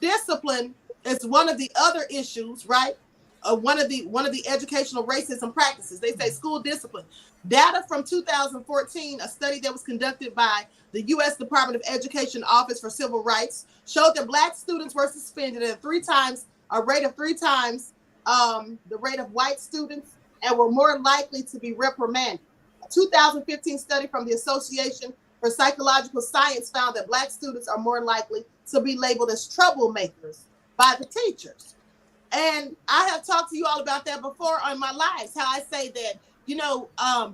discipline is one of the other issues, right? One of the educational racism practices. They say school discipline. Data from 2014, a study that was conducted by the U.S. Department of Education Office for Civil Rights, showed that Black students were suspended at a rate of three times the rate of white students, and were more likely to be reprimanded. A 2015 study from the Association for Psychological Science found that Black students are more likely to be labeled as troublemakers by the teachers. And I have talked to you all about that before on my lives, how I say that,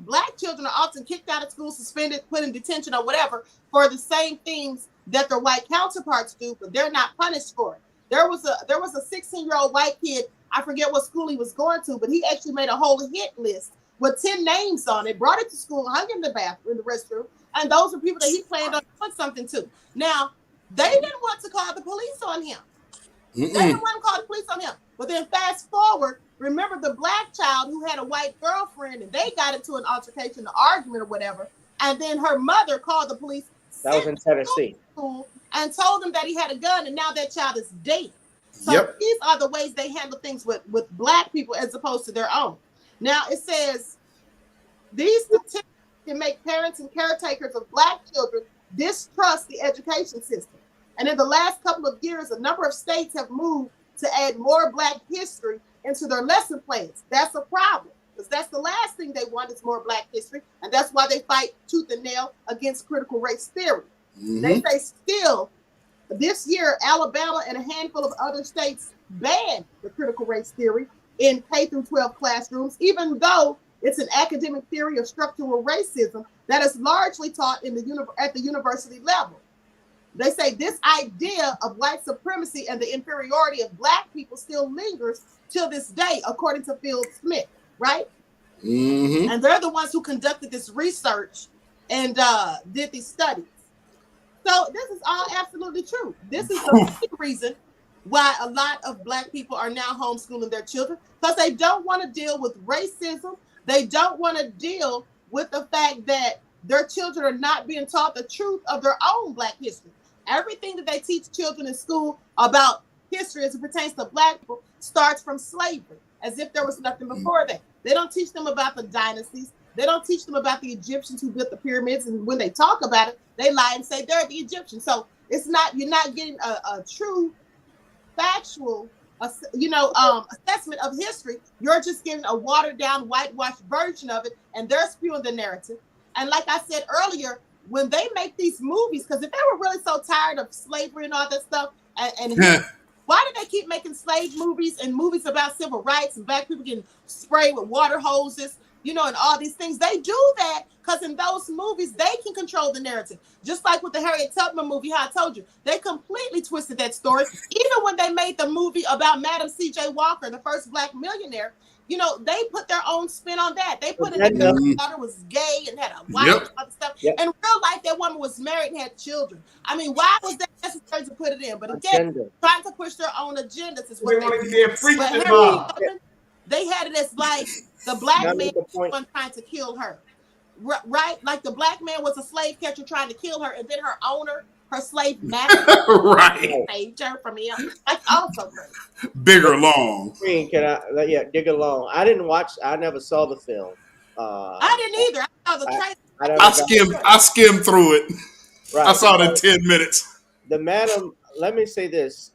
Black children are often kicked out of school, suspended, put in detention or whatever for the same things that their white counterparts do, but they're not punished for it. There was a 16-year-old white kid, I forget what school he was going to, but he actually made a whole hit list with 10 names on it, brought it to school, hung in the bathroom, in the restroom, And those are people that he planned on doing something to. Now, they didn't want to call the police on him. They didn't want to call the police on him. But then fast forward, remember the black child who had a white girlfriend and they got into an altercation, an argument or whatever. And then her mother called the police. That was in Tennessee. And told them that he had a gun, and now that child is dead. So these are the ways they handle things with black people as opposed to their own. Now it says these statistics can make parents and caretakers of black children distrust the education system. And in the last couple of years, a number of states have moved to add more black history into their lesson plans. That's a problem, because that's the last thing they want is more black history. And that's why they fight tooth and nail against critical race theory. They say still, this year, Alabama and a handful of other states banned the critical race theory in K through 12 classrooms, even though it's an academic theory of structural racism that is largely taught at the university level. They say this idea of white supremacy and the inferiority of black people still lingers till this day, according to Phil Smith, right? And they're the ones who conducted this research and did these studies. So this is all absolutely true. This is the main reason why a lot of black people are now homeschooling their children, because they don't want to deal with racism. They don't want to deal with the fact that their children are not being taught the truth of their own black history. Everything that they teach children in school about history as it pertains to black people starts from slavery, as if there was nothing before that. They don't teach them about the dynasties. They don't teach them about the Egyptians who built the pyramids. And when they talk about it, they lie and say they're the Egyptians. So it's not, you're not getting a true factual, assessment of history. You're just getting a watered down, whitewashed version of it. And they're spewing the narrative. And like I said earlier, when they make these movies, because if they were really so tired of slavery and all that stuff, and why do they keep making slave movies and movies about civil rights and black people getting sprayed with water hoses, and all these things? They do that because in those movies, they can control the narrative. Just like with the Harriet Tubman movie, how I told you, they completely twisted that story. Even when they made the movie about Madam C.J. Walker, the first black millionaire, they put their own spin on that. They put it in their daughter was gay and had a wife and other stuff. In real life, that woman was married and had children. I mean, why was that necessary to put it in? But again, trying to push their own agendas is what they had it as like the black man was trying to kill her. Right? Like the black man was a slave catcher trying to kill her, and then her owner, her slave master, saved her from him. That's also great. Bigger long. Queen, can I? Dig along. I never saw the film. I didn't either. I saw the trailer. I skimmed through it. Right. I saw it in 10 minutes. The madam. Let me say this.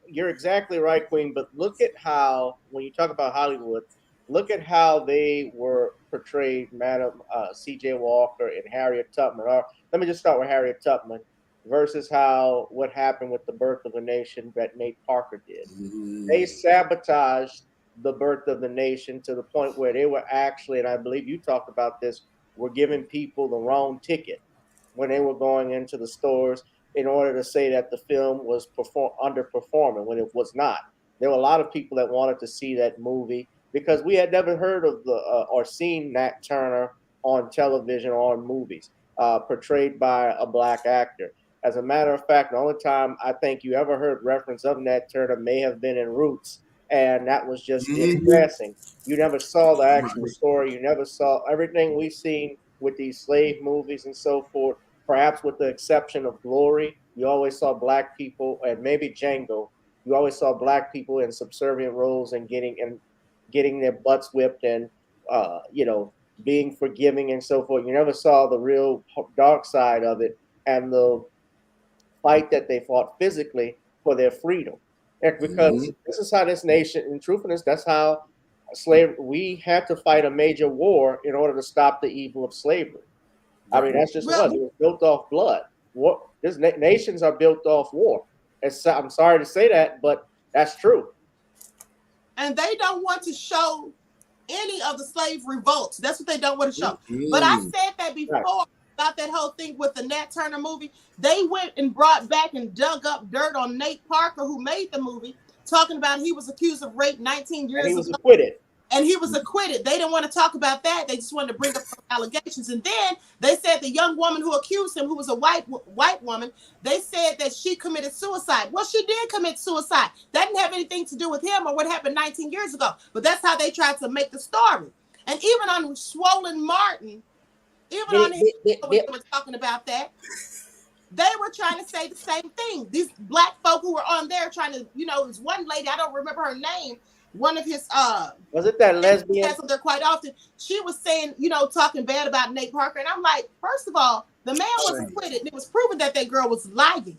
You're exactly right, Queen. But look at how, when you talk about Hollywood, look at how they were portrayed, Madam C.J. Walker and Harriet Tubman. Let me just start with Harriet Tubman versus what happened with the Birth of a Nation that Nate Parker did. They sabotaged the Birth of the Nation to the point where they were actually, and I believe you talked about this, were giving people the wrong ticket when they were going into the stores in order to say that the film was underperforming when it was not. There were a lot of people that wanted to see that movie because we had never heard of or seen Nat Turner on television or in movies portrayed by a black actor. As a matter of fact, the only time I think you ever heard reference of Nat Turner may have been in Roots, and that was just in passing. You never saw the actual story. You never saw everything we've seen with these slave movies and so forth. Perhaps with the exception of Glory, you always saw black people, and maybe Django. You always saw black people in subservient roles and getting their butts whipped and being forgiving and so forth. You never saw the real dark side of it and the fight that they fought physically for their freedom. Because this is how this nation, in truthfulness, that's how we had to fight a major war in order to stop the evil of slavery. I mean, that's just what it was built off blood. Nations are built off war. I'm sorry to say that, but that's true. And they don't want to show any of the slave revolts. That's what they don't want to show. But I said that before about that whole thing with the Nat Turner movie. They went and brought back and dug up dirt on Nate Parker, who made the movie, talking about he was accused of rape 19 years ago. And he was acquitted. and he was acquitted. They didn't want to talk about that. They just wanted to bring up allegations. And then they said the young woman who accused him, who was a white woman, they said that she committed suicide. Well, she did commit suicide. That didn't have anything to do with him or what happened 19 years ago. But that's how they tried to make the story. And even on Swollen Martin, even on his they were talking about that. They were trying to say the same thing. These black folk who were on there trying to, you know, this one lady, I don't remember her name, one of his was it that lesbian? Has them there quite often. She was saying, you know, talking bad about Nate Parker. And I'm like, first of all, the man was acquitted, and it was proven that girl was lying.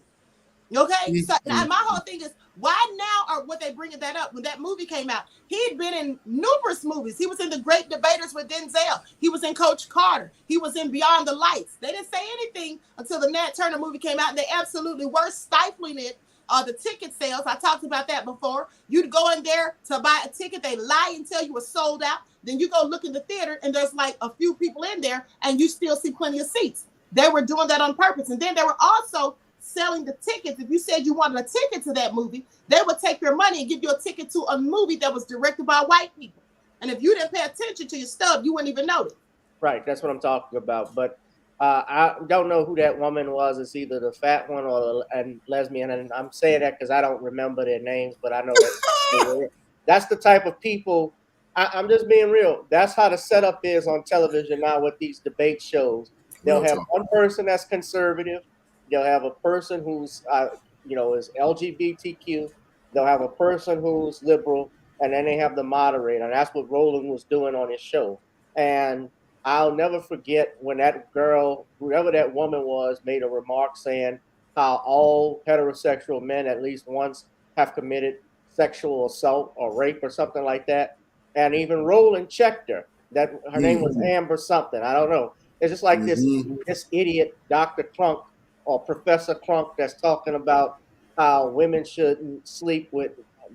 Okay, so my whole thing is, why now are what they bringing that up? When that movie came out, he'd been in numerous movies. He was in The Great Debaters with Denzel. He was in Coach Carter. He was in Beyond the Lights. They didn't say anything until the Nat Turner movie came out, and they absolutely were stifling it. The ticket sales, I talked about that before. You'd go in there to buy a ticket, they lie and tell you it's sold out. Then you go look in the theater, and there's like a few people in there, and you still see plenty of seats. They were doing that on purpose. And then they were also selling the tickets. If you said you wanted a ticket to that movie, they would take your money and give you a ticket to a movie that was directed by white people. And if you didn't pay attention to your stuff, you wouldn't even know it. Right, that's what I'm talking about. But I don't know who that woman was. It's either the fat one or the lesbian. And I'm saying that because I don't remember their names, but I know that's the type of people. I'm just being real. That's how the setup is on television now with these debate shows. They'll have one person that's conservative. They'll have a person who's, is LGBTQ. They'll have a person who's liberal, and then they have the moderator. And that's what Roland was doing on his show. And I'll never forget when that girl, whoever that woman was, made a remark saying how all heterosexual men at least once have committed sexual assault or rape or something like that. And even Roland checked her. That her name was Amber something. I don't know. It's just like this idiot Dr. Clunk or Professor Clunk that's talking about how women shouldn't sleep with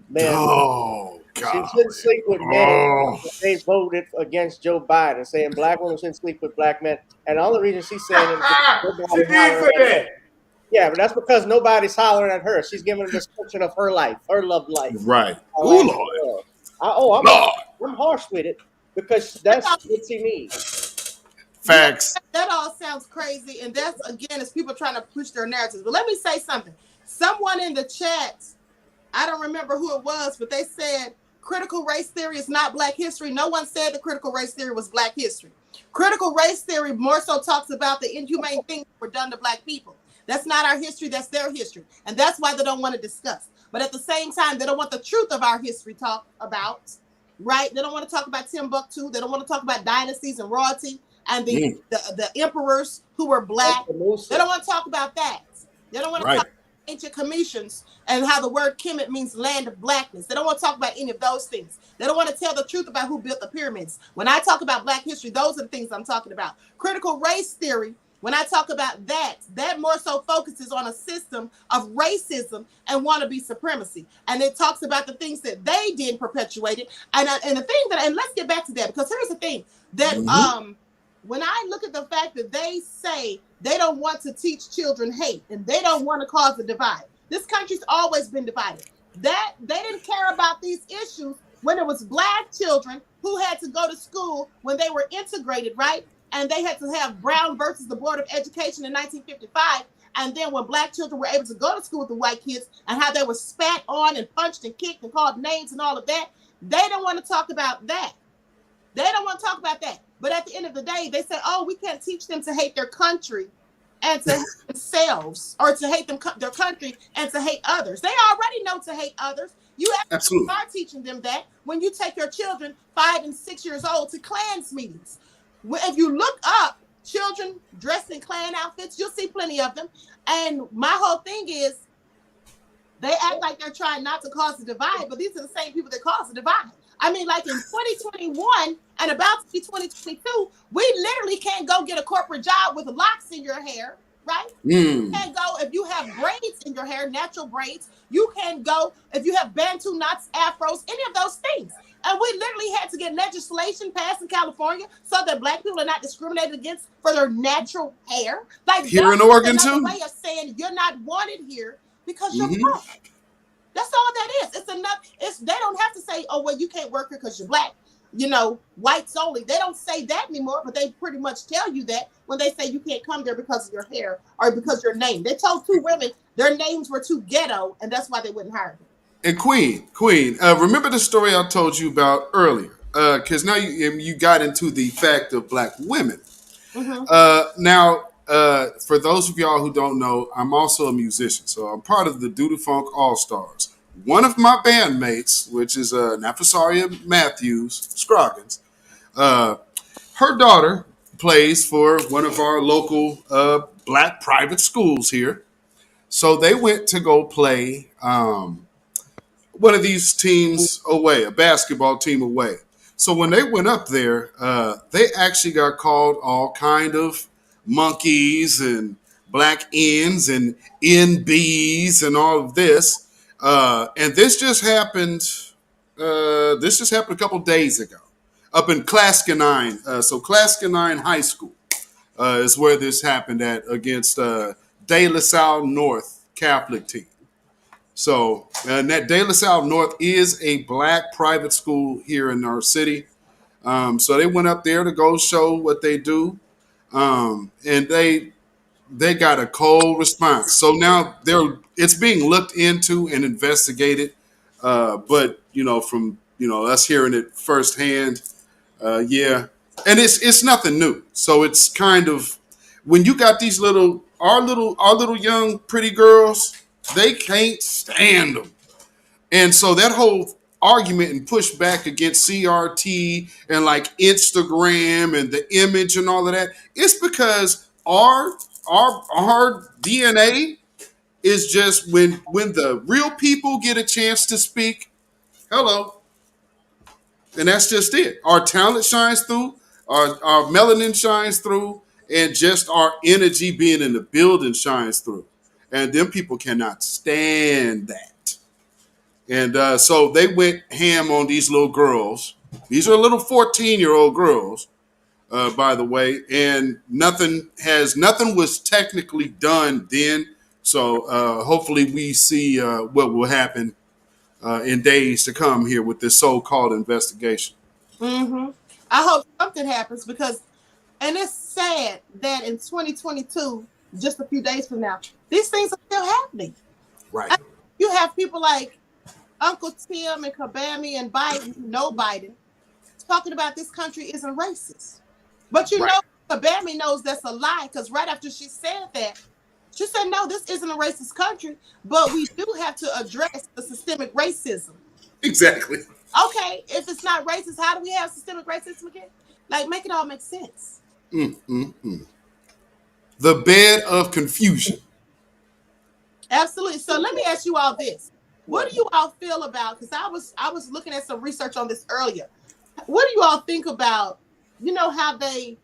men. Oh, God. She shouldn't sleep with men. They voted against Joe Biden, saying black women shouldn't sleep with black men. And the only reason she's saying it is yeah, but that's because nobody's hollering at her. She's giving a description of her life, her love life. Right. Oh, Lord. I'm harsh with it because that's what she needs. Facts. That all sounds crazy, and that's again is people trying to push their narratives. But let me say something. Someone in the chat, I don't remember who it was, but they said critical race theory is not black history. No one said the critical race theory was black history. Critical race theory more so talks about the inhumane things that were done to black people. That's not our history, that's their history. And that's why they don't want to discuss. But at the same time, they don't want the truth of our history talked about, right? They don't want to talk about Timbuktu. They don't want to talk about dynasties and royalty and the emperors who were black. They don't want to talk about that. They don't want to talk about ancient commissions and how the word Kemet means land of blackness. They don't want to talk about any of those things. They don't want to tell the truth about who built the pyramids. When I talk about black history, those are the things I'm talking about. Critical race theory, when I talk about that more so focuses on a system of racism and wannabe supremacy. And it talks about the things that they did perpetuate it. And the thing that, and let's get back to that, because here's the thing that, when I look at the fact that they say they don't want to teach children hate and they don't want to cause a divide. This country's always been divided. That they didn't care about these issues when it was black children who had to go to school when they were integrated, right? And they had to have Brown versus the Board of Education in 1955. And then when black children were able to go to school with the white kids and how they were spat on and punched and kicked and called names and all of that, they don't want to talk about that. They don't want to talk about that. But at the end of the day, they say, oh, we can't teach them to hate their country and to hate themselves, or to hate their country and to hate others. They already know to hate others. You absolutely are teaching them that when you take your children 5 and 6 years old to Klans meetings. If you look up children dressed in Klan outfits, you'll see plenty of them. And my whole thing is, they act like they're trying not to cause a divide, but these are the same people that cause a divide. I mean, like in 2021 and about to be 2022, we literally can't go get a corporate job with locks in your hair, right? You can't go if you have braids in your hair, natural braids. You can't go if you have Bantu knots, afros, any of those things. And we literally had to get legislation passed in California so that black people are not discriminated against for their natural hair. Like here in Oregon too. Way of saying you're not wanted here because you're black. That's all that is. It's enough. They don't have to say, oh, well, you can't work here because you're black. whites only. They don't say that anymore, but they pretty much tell you that when they say you can't come there because of your hair or because your name. They told two women their names were too ghetto, and that's why they wouldn't hire them. And Queen, remember the story I told you about earlier? Because now you got into the fact of black women. Mm-hmm. Now, for those of y'all who don't know, I'm also a musician, so I'm part of the Doodoo Funk All Stars. One of my bandmates, which is Nafasaria Matthews Scroggins, her daughter plays for one of our local black private schools here. So they went to go play one of these teams away, a basketball team away. So when they went up there, they actually got called all kind of monkeys and black N's and NBs and all of this. And this just happened. This just happened a couple days ago, up in Clascanine. So Clascanine High School is where this happened at against De La Salle North Catholic team. So that De La Salle North is a black private school here in our city. So they went up there to go show what they do, and they got a cold response. So now it's being looked into and investigated. But from us hearing it firsthand, yeah, and it's nothing new. So it's kind of when you got these our little young pretty girls, they can't stand them. And so that whole argument and pushback against CRT and like Instagram and the image and all of that, it's because our DNA is just when the real people get a chance to speak, hello, and that's just it. Our talent shines through, our melanin shines through, and just our energy being in the building shines through. And them people cannot stand that. And so they went ham on these little girls. These are little 14-year-old girls, by the way. And nothing was technically done then. So hopefully we see what will happen in days to come here with this so-called investigation. Mm-hmm. I hope something happens and it's sad that in 2022, just a few days from now, these things are still happening. Right. You have people like Uncle Tim and Kabami and Biden, no Biden, talking about this country isn't racist. But Right. Kabami knows that's a lie because right after she said that, she said, no, this isn't a racist country, but we do have to address the systemic racism. Exactly. Okay, if it's not racist, how do we have systemic racism again? Like, make it all make sense. The bed of confusion. Absolutely. So let me ask you all this. What do you all feel about, because I was looking at some research on this earlier. What do you all think about, how they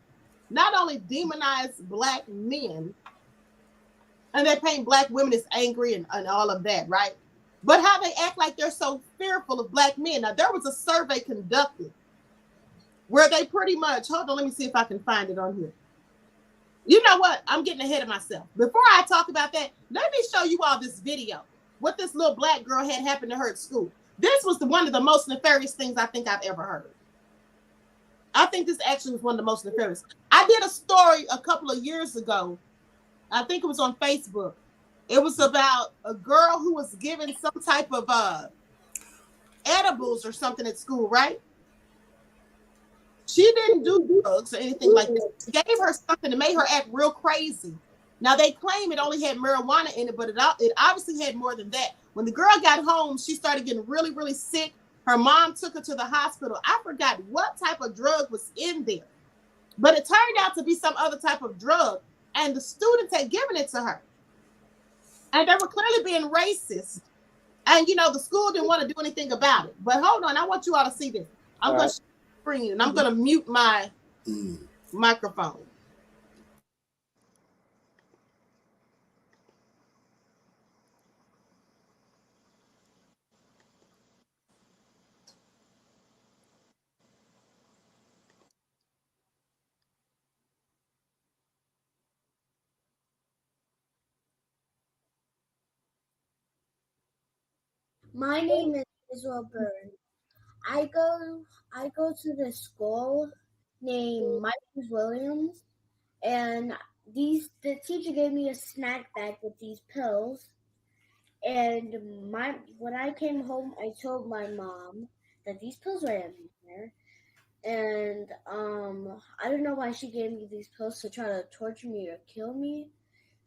not only demonize black men and they paint black women as angry and all of that, right? But how they act like they're so fearful of black men. Now, there was a survey conducted where they pretty much, hold on, let me see if I can find it on here. You know what? I'm getting ahead of myself. Before I talk about that, let me show you all this video. What this little black girl had happened to her at school. This was one of the most nefarious things I think I've ever heard. I think this actually was one of the most nefarious. I did a story a couple of years ago. I think it was on Facebook. It was about a girl who was given some type of edibles or something at school, right? She didn't do drugs or anything like that. They gave her something that made her act real crazy. Now, they claim it only had marijuana in it, but it obviously had more than that. When the girl got home, she started getting really, really sick. Her mom took her to the hospital. I forgot what type of drug was in there, but it turned out to be some other type of drug, and the students had given it to her. And they were clearly being racist. And, the school didn't want to do anything about it. But hold on, I want you all to see this. I'm going to screen and I'm going to mute my microphone. My name is Israel Byrne. I go to this school named Michael Williams, and the teacher gave me a snack bag with these pills. And when I came home, I told my mom that these pills were in there. And I don't know why she gave me these pills to try to torture me or kill me.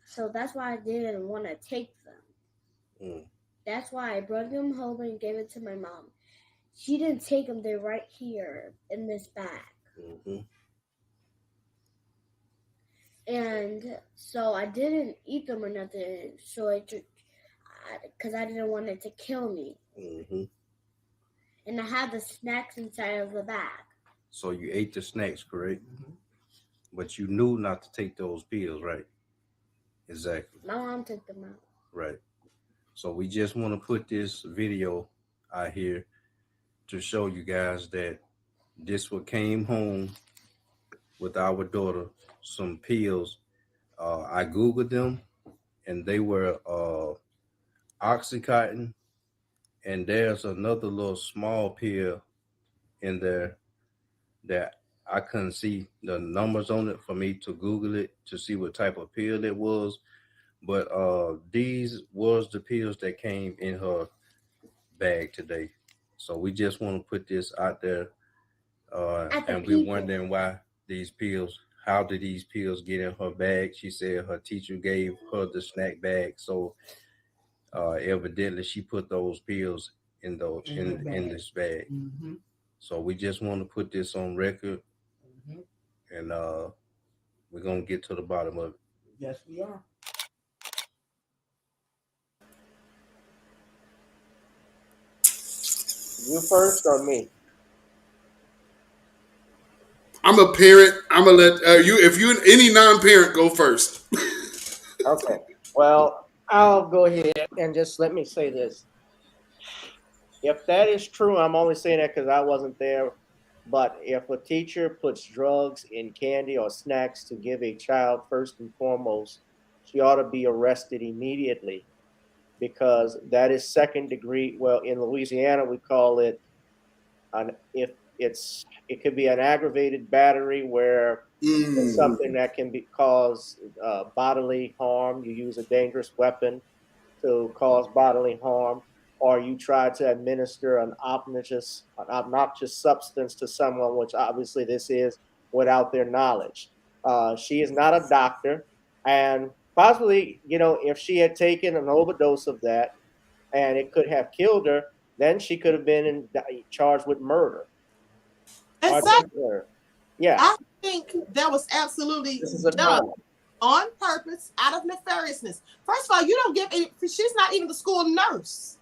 So that's why I didn't want to take them. That's why I brought them home and gave it to my mom. She didn't take them. They're right here in this bag. And so I didn't eat them or nothing. So because I didn't want it to kill me. And I had the snacks inside of the bag. So you ate the snacks, correct? But you knew not to take those pills, right? Exactly. My mom took them out. Right. So we just want to put this video out here to show you guys that this what came home with our daughter, some pills. I Googled them, and they were Oxycontin, and there's another little small pill in there that I couldn't see the numbers on it for me to Google it to see what type of pill it was. But these was the pills that came in her bag today. So we just want to put this out there. And we're wondering why these pills, how did these pills get in her bag? She said her teacher gave her the snack bag. So evidently she put those pills in this bag. So we just want to put this on record. And we're going to get to the bottom of it. Yes, we are. You first or me? I'm a parent. I'm gonna let you. If you any non-parent, go first. Okay. Well, I'll go ahead and just let me say this. If that is true, I'm only saying that because I wasn't there. But if a teacher puts drugs in candy or snacks to give a child, first and foremost, she ought to be arrested immediately, because that is second degree. Well, in Louisiana, we call it it could be an aggravated battery, where it's something that can cause bodily harm. You use a dangerous weapon to cause bodily harm, or you try to administer an obnoxious substance to someone, which obviously this is, without their knowledge. She is not a doctor, and possibly, if she had taken an overdose of that and it could have killed her, then she could have been charged with murder. Exactly. Yeah. I think that was absolutely done on purpose, out of nefariousness. First of all, you don't give she's not even the school nurse.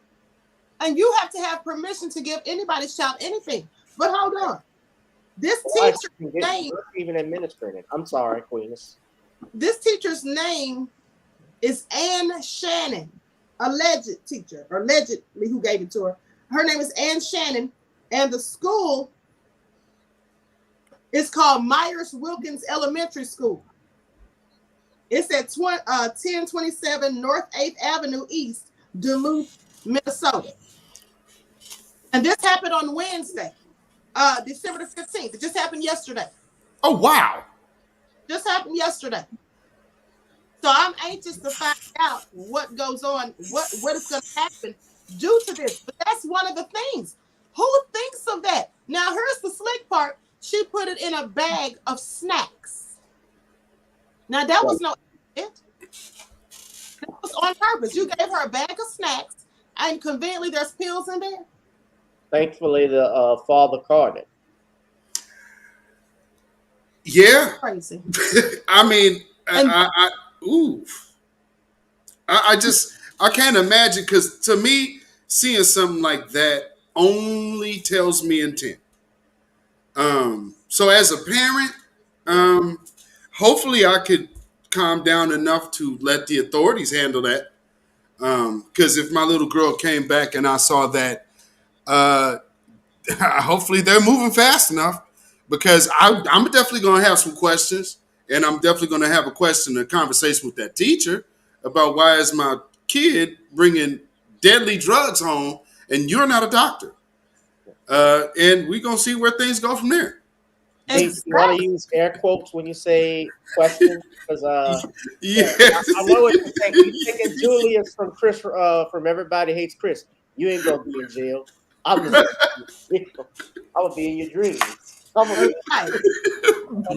And you have to have permission to give anybody's child anything. But hold on. This teacher's name, even administering it. I'm sorry, Queeness. This teacher's name is Ann Shannon, alleged teacher, or allegedly who gave it to her. Her name is Ann Shannon, and the school is called Myers Wilkins Elementary School. It's at 1027 North 8th Avenue East, Duluth, Minnesota. And this happened on Wednesday, December the 15th. It just happened yesterday. Oh, wow. Just happened yesterday. So I'm anxious to find out what goes on, what is going to happen due to this. But that's one of the things. Who thinks of that? Now, here's the slick part. She put it in a bag of snacks. Now, that was no accident. That was on purpose. You gave her a bag of snacks, and conveniently there's pills in there. Thankfully, the father caught it. Yeah. Crazy. I mean, I can't imagine, because to me, seeing something like that only tells me intent. So as a parent, hopefully I could calm down enough to let the authorities handle that. Because if my little girl came back and I saw that, hopefully they're moving fast enough, because I'm definitely going to have some questions, and I'm definitely going to have a conversation with that teacher about why is my kid bringing deadly drugs home and you're not a doctor. And we're gonna see where things go from there. Hey, you want to use air quotes when you say question? Because Yes. I know what you think. You thinking Julius from Chris from Everybody Hates Chris. You ain't gonna be in jail. I'm just I'm gonna be in your dreams. I'm gonna be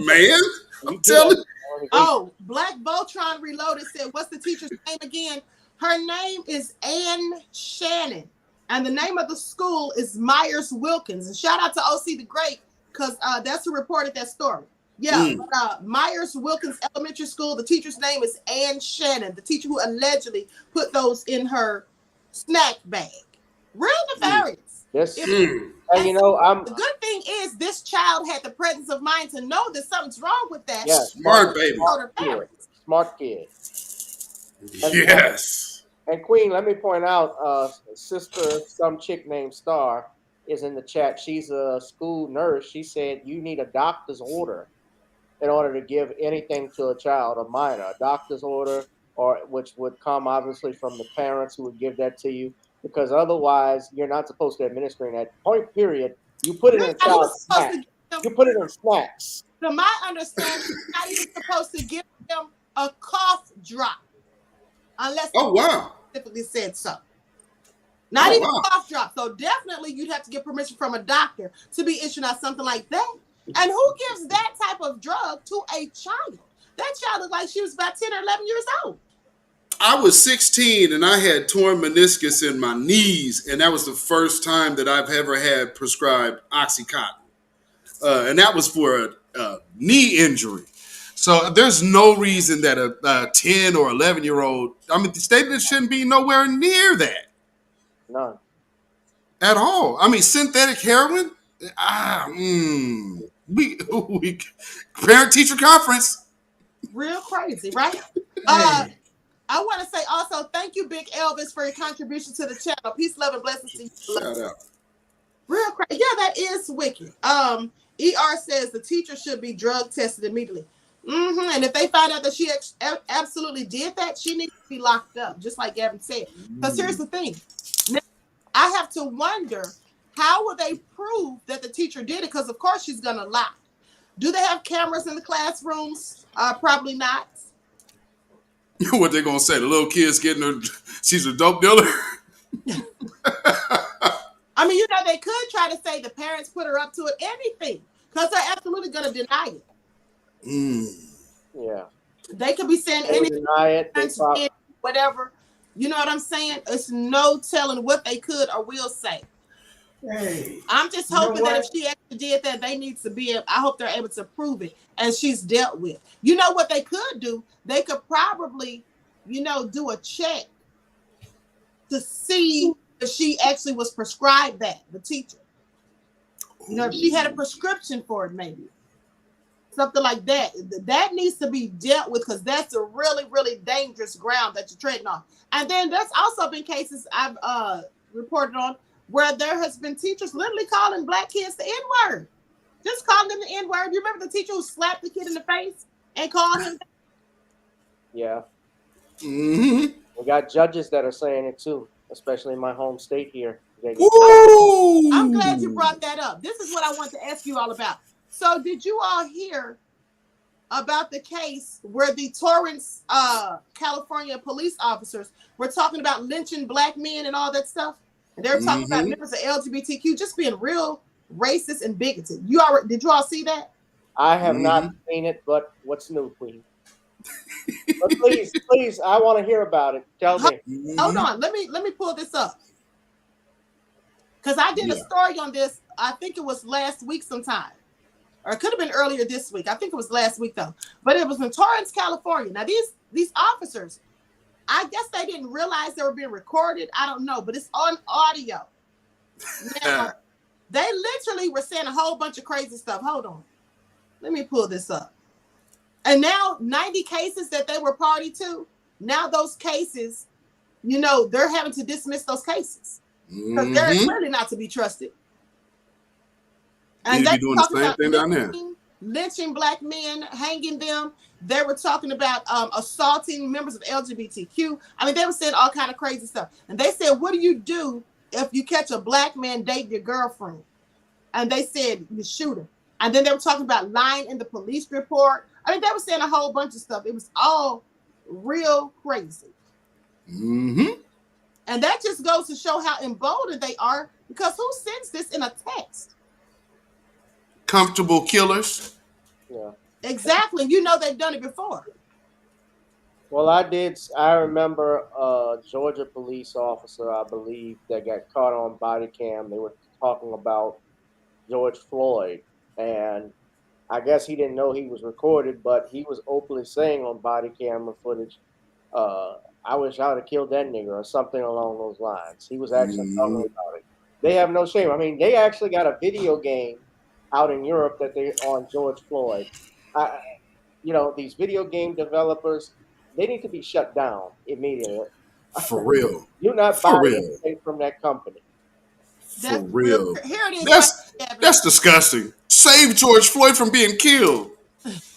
Man, I'm telling you. Oh, Black Voltron Reloaded said, what's the teacher's name again? Her name is Ann Shannon. And the name of the school is Myers Wilkins. And shout out to OC the Great, because that's who reported that story. Yeah, Myers Wilkins Elementary School. The teacher's name is Ann Shannon, the teacher who allegedly put those in her snack bag. Real nefarious. Yes. And you know, the good thing is this child had the presence of mind to know that something's wrong with that. Yeah, smart baby. Smart kid. Yes. And Queen, let me point out, sister, some chick named Star is in the chat. She's a school nurse. She said you need a doctor's order in order to give anything to a child, a minor, a doctor's order, or which would come obviously from the parents who would give that to you, because otherwise you're not supposed to administer in that point period. You put it in a child's snack. You put it in snacks. To my understanding, you're not even supposed to give them a cough drop unless specifically said so. Not even a cough drop. So definitely you'd have to get permission from a doctor to be issuing out something like that. And who gives that type of drug to a child? That child looked like she was about 10 or 11 years old. I was 16 and I had torn meniscus in my knees, and that was the first time that I've ever had prescribed Oxycontin. And that was for a knee injury. So there's no reason that a 10 or 11-year-old, I mean, the statement shouldn't be nowhere near that. None. At all. I mean, synthetic heroin? We parent-teacher conference. Real crazy, right? I want to say also, thank you, Big Elvis, for your contribution to the channel. Peace, love, and blessings to you. Shout out. Real crazy. Yeah, that is wicked. ER says the teacher should be drug tested immediately. And if they find out that she absolutely did that, she needs to be locked up, just like Gavin said. Because here's the thing. Now, I have to wonder, how will they prove that the teacher did it? Because, of course, she's going to lie. Do they have cameras in the classrooms? Probably not. What they gonna say? The little kid's getting her. She's a dope dealer. I mean, you know, they could try to say the parents put her up to it. Anything, because they're absolutely gonna deny it. Yeah. They could be saying anything. Deny it. Whatever. You know what I'm saying? It's no telling what they could or will say. Hey, I'm just hoping that if she actually did that, they need to be. I hope they're able to prove it, and she's dealt with. You know what they could do? They could probably, do a check to see if she actually was prescribed that, the teacher. If she had a prescription for it, maybe something like that. That needs to be dealt with, because that's a really, really dangerous ground that you're treading on. And then there's also been cases I've reported on, where there has been teachers literally calling black kids the N-word. Just calling them the N-word. You remember the teacher who slapped the kid in the face and called him? Yeah. We got judges that are saying it too, especially in my home state here. I'm glad you brought that up. This is what I want to ask you all about. So did you all hear about the case where the Torrance, California police officers were talking about lynching black men and all that stuff? And they were talking about members of LGBTQ just being real racist and bigoted. Did you all see that? I have not seen it, but what's new, Queen? But please, I want to hear about it. Tell me. Hold on, let me pull this up, because I did a story on this. I think it was last week sometime, or it could have been earlier this week. I think it was last week though. But it was in Torrance, California. Now these officers, I guess they didn't realize they were being recorded. I don't know, but it's on audio. Now, they literally were saying a whole bunch of crazy stuff. Hold on. Let me pull this up. And now 90 cases that they were party to, now those cases, they're having to dismiss those cases. Because they're clearly not to be trusted. And they doing the same thing down there. Lynching black men, hanging them. They were talking about assaulting members of LGBTQ. I mean, they were saying all kind of crazy stuff. And they said, what do you do if you catch a black man dating your girlfriend? and they said you shoot him. And then they were talking about lying in the police report. I mean, they were saying a whole bunch of stuff. It was all real crazy. Mm-hmm. And that just goes to show how emboldened they are, because who sends this in a text? Comfortable killers. Yeah. Exactly. You know they've done it before. Well, I remember a Georgia police officer, I believe, that got caught on body cam. They were talking about George Floyd, and I guess he didn't know he was recorded, but he was openly saying on body camera footage, I wish I would have killed that nigger, or something along those lines. He was actually talking about it. They have no shame. I mean, they actually got a video game out in Europe that they're on George Floyd. These video game developers, they need to be shut down immediately. For real. You're not For buying real. anything from that company. For real. Here it is. That's disgusting. Save George Floyd from being killed.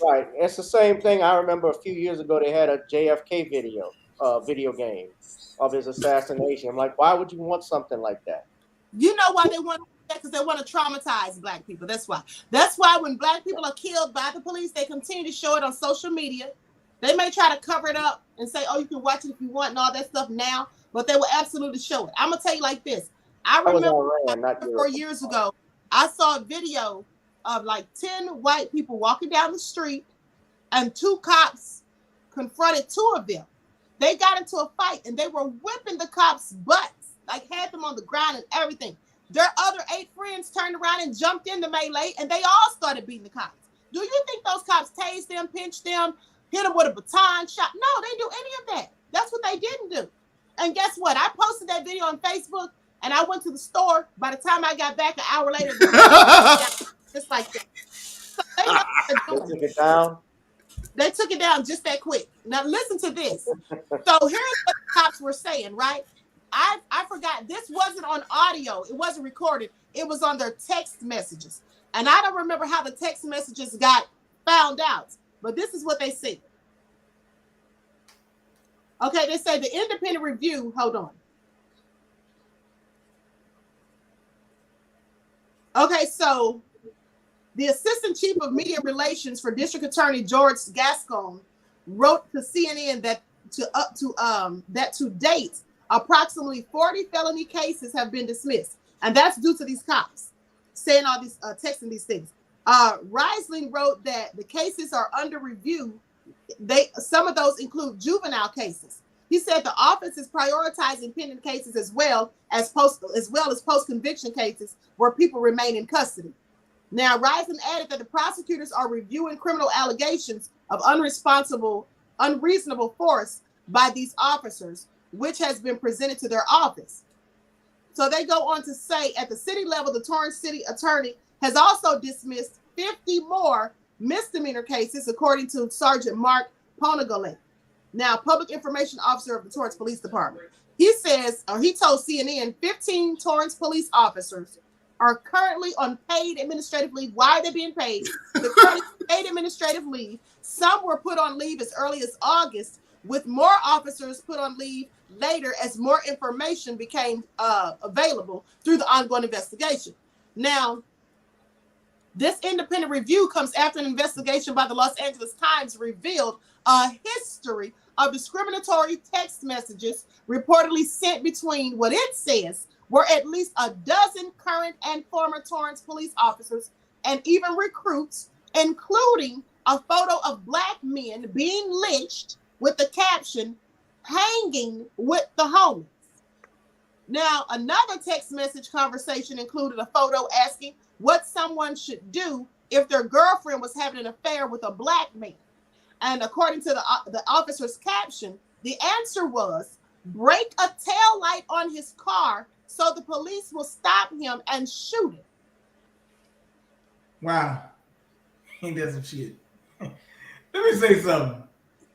Right. It's the same thing. I remember a few years ago they had a JFK video game of his assassination. I'm like, why would you want something like that? You know why they want that? Because they want to traumatize Black people. That's why. That's why when Black people are killed by the police, they continue to show it on social media. They may try to cover it up and say, oh, you can watch it if you want and all that stuff now, but they will absolutely show it. I'm going to tell you like this. I remember 4 years ago, I saw a video of like 10 white people walking down the street, and 2 cops confronted 2 of them. They got into a fight and they were whipping the cops' butts, like had them on the ground and everything. Their other 8 friends turned around and jumped in the melee, and they all started beating the cops. Do you think those cops tased them, pinched them, hit them with a baton shot? No, they didn't do any of that. That's what they didn't do. And guess what? I posted that video on Facebook, and I went to the store. By the time I got back an hour later, just like that. So they know what took it down. They took it down just that quick. Now listen to this. So here's what the cops were saying, right? I forgot, this wasn't on audio. It wasn't recorded. It was on their text messages. And I don't remember how the text messages got found out, but this is what they said. Okay, they say the independent review, hold on. Okay, so the Assistant Chief of Media Relations for District Attorney George Gascon wrote to CNN that to date, approximately 40 felony cases have been dismissed, and that's due to these cops saying all these, texting these things. Reisling wrote that the cases are under review. Some of those include juvenile cases. He said the office is prioritizing pending cases as well as post-conviction cases where people remain in custody. Now, Reisling added that the prosecutors are reviewing criminal allegations of unreasonable force by these officers, which has been presented to their office. So they go on to say at the city level, the Torrance City Attorney has also dismissed 50 more misdemeanor cases, according to Sergeant Mark Ponagale, now public information officer of the Torrance Police Department. He told CNN 15 Torrance police officers are currently on paid administrative leave. Why are they being paid? They're currently paid administrative leave. Some were put on leave as early as August, with more officers put on leave later as more information became available through the ongoing investigation. Now, this independent review comes after an investigation by the Los Angeles Times revealed a history of discriminatory text messages reportedly sent between what it says were at least a dozen current and former Torrance police officers and even recruits, including a photo of Black men being lynched with the caption, "hanging with the homies." Now, another text message conversation included a photo asking what someone should do if their girlfriend was having an affair with a Black man. And according to the officer's caption, the answer was, break a tail light on his car so the police will stop him and shoot him. Wow. Ain't that some shit? Let me say something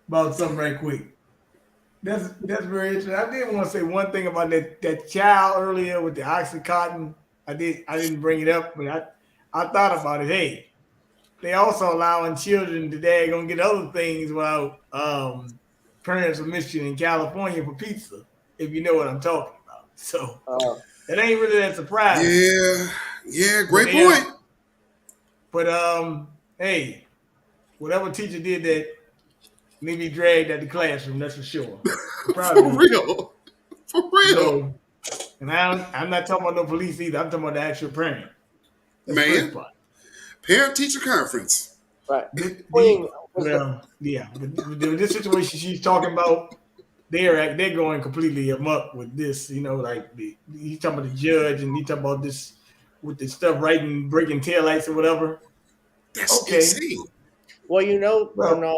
about something right quick. That's very interesting. I did want to say one thing about that child earlier with the Oxycontin. I didn't bring it up, but I thought about it. Hey, they also allowing children today gonna get other things while parents are missing in California for pizza, if you know what I'm talking about. So that ain't really that surprising. Yeah, great point. But hey, whatever teacher did that need to be dragged out the classroom. That's for sure. For real. For You real. know, and I'm not talking about no police either. I'm talking about the actual parent. That's the first Man, part. parent-teacher conference. Right. Queen, well, yeah, but this situation she's talking about, they're going completely amok with this. You know, like he's talking about the judge and he talking about this with the stuff breaking taillights or whatever. That's Okay. insane. Well, Well, Bernard.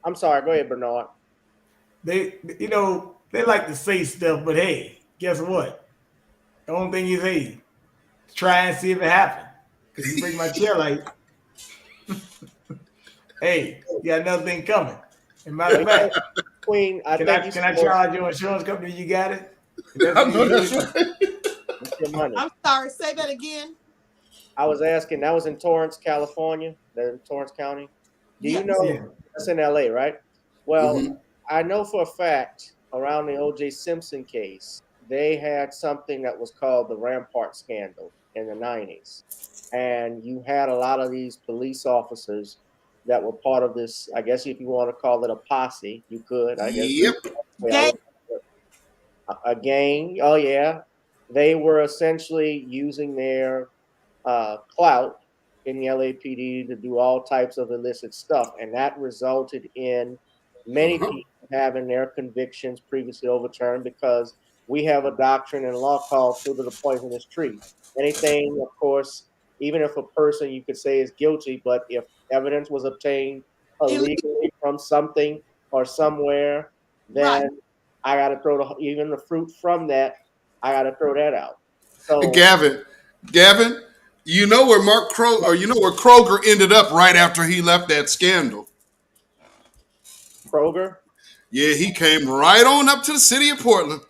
I'm sorry. Go ahead, Bernard. they like to say stuff, but hey, guess what? The only thing is, hey, try and see if it happened. Because you break my chair light, hey, you got another thing coming. And matter of fact, Queen, I can think I charge your insurance company? You got it. If that's what you do, It's your money. I'm sorry. Say that again. I was asking. That was in Torrance, California. They're in Torrance County. Do you Yes. know Yeah. that's in LA, right? Well, Mhm. I know for a fact around the O.J. Simpson case, they had something that was called the Rampart scandal in the 90s. And you had a lot of these police officers that were part of this, I guess if you want to call it a posse, you could, I guess. Yep. Gang. A gang. Oh, yeah. They were essentially using their clout in the LAPD to do all types of illicit stuff. And that resulted in many people having their convictions previously overturned because we have a doctrine in law called fruit of the poisonous tree. Anything, of course, even if a person you could say is guilty, but if evidence was obtained illegally from something or somewhere, then Right. I got to throw even the fruit from that. I got to throw that out. So Gavin, you know where Kroger ended up right after he left that scandal. Kroger. Yeah, he came right on up to the city of Portland.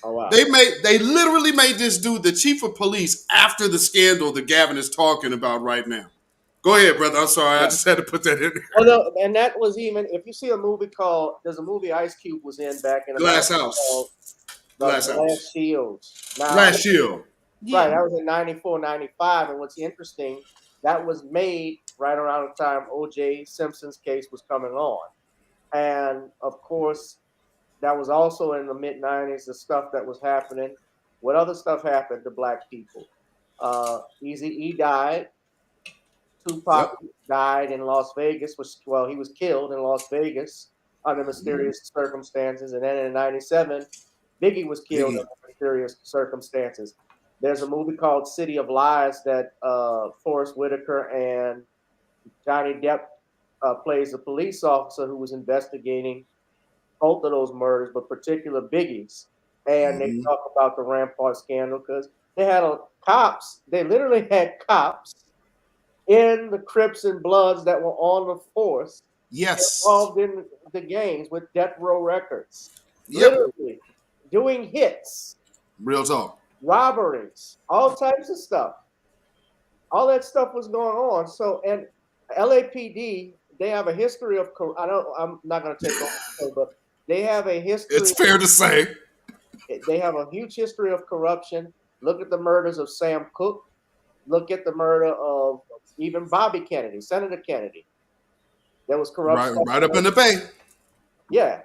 Oh wow. They literally made this dude the chief of police after the scandal that Gavin is talking about right now. Go ahead, brother. I'm sorry. I just had to put that in there. Oh no, and that was even if you see a movie called there's a movie Ice Cube was in back in Glass America House. called Glass The House. Last Shields. Now, Glass Shield. Yeah. right, that was in 94, 95. And what's interesting, that was made right around the time O.J. Simpson's case was coming on. And of course, that was also in the mid 90s, the stuff that was happening. What other stuff happened to black people? Easy E died. Tupac Yep. died in Las Vegas. He was killed in Las Vegas under mysterious circumstances. And then in '97, Biggie was killed Biggie. under mysterious circumstances. There's a movie called City of Lies that Forrest Whitaker and Johnny Depp plays a police officer who was investigating both of those murders, but particular Biggie's. And they talk about the Rampart scandal because they had cops. They literally had cops in the Crips and Bloods that were on the force Yes. involved in the gangs with Death Row Records. Yep. Literally doing hits, Real talk. robberies, all types of stuff. All that stuff was going on. So, and LAPD, they have a history of, I'm not going to take over, but they have a history. It's fair to say. They have a huge history of corruption. Look at the murders of Sam Cooke. Look at the murder of even Bobby Kennedy, Senator Kennedy. There was corruption. Right up in the Bay. Yeah,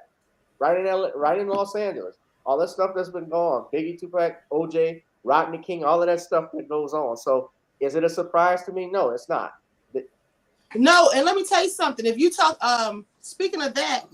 right in LA, right in Los Angeles. All that stuff that's been going on. Biggie, Tupac, OJ, Rodney King, all of that stuff that goes on. So is it a surprise to me? No, it's not. No, and let me tell you something. If you talk, speaking of that,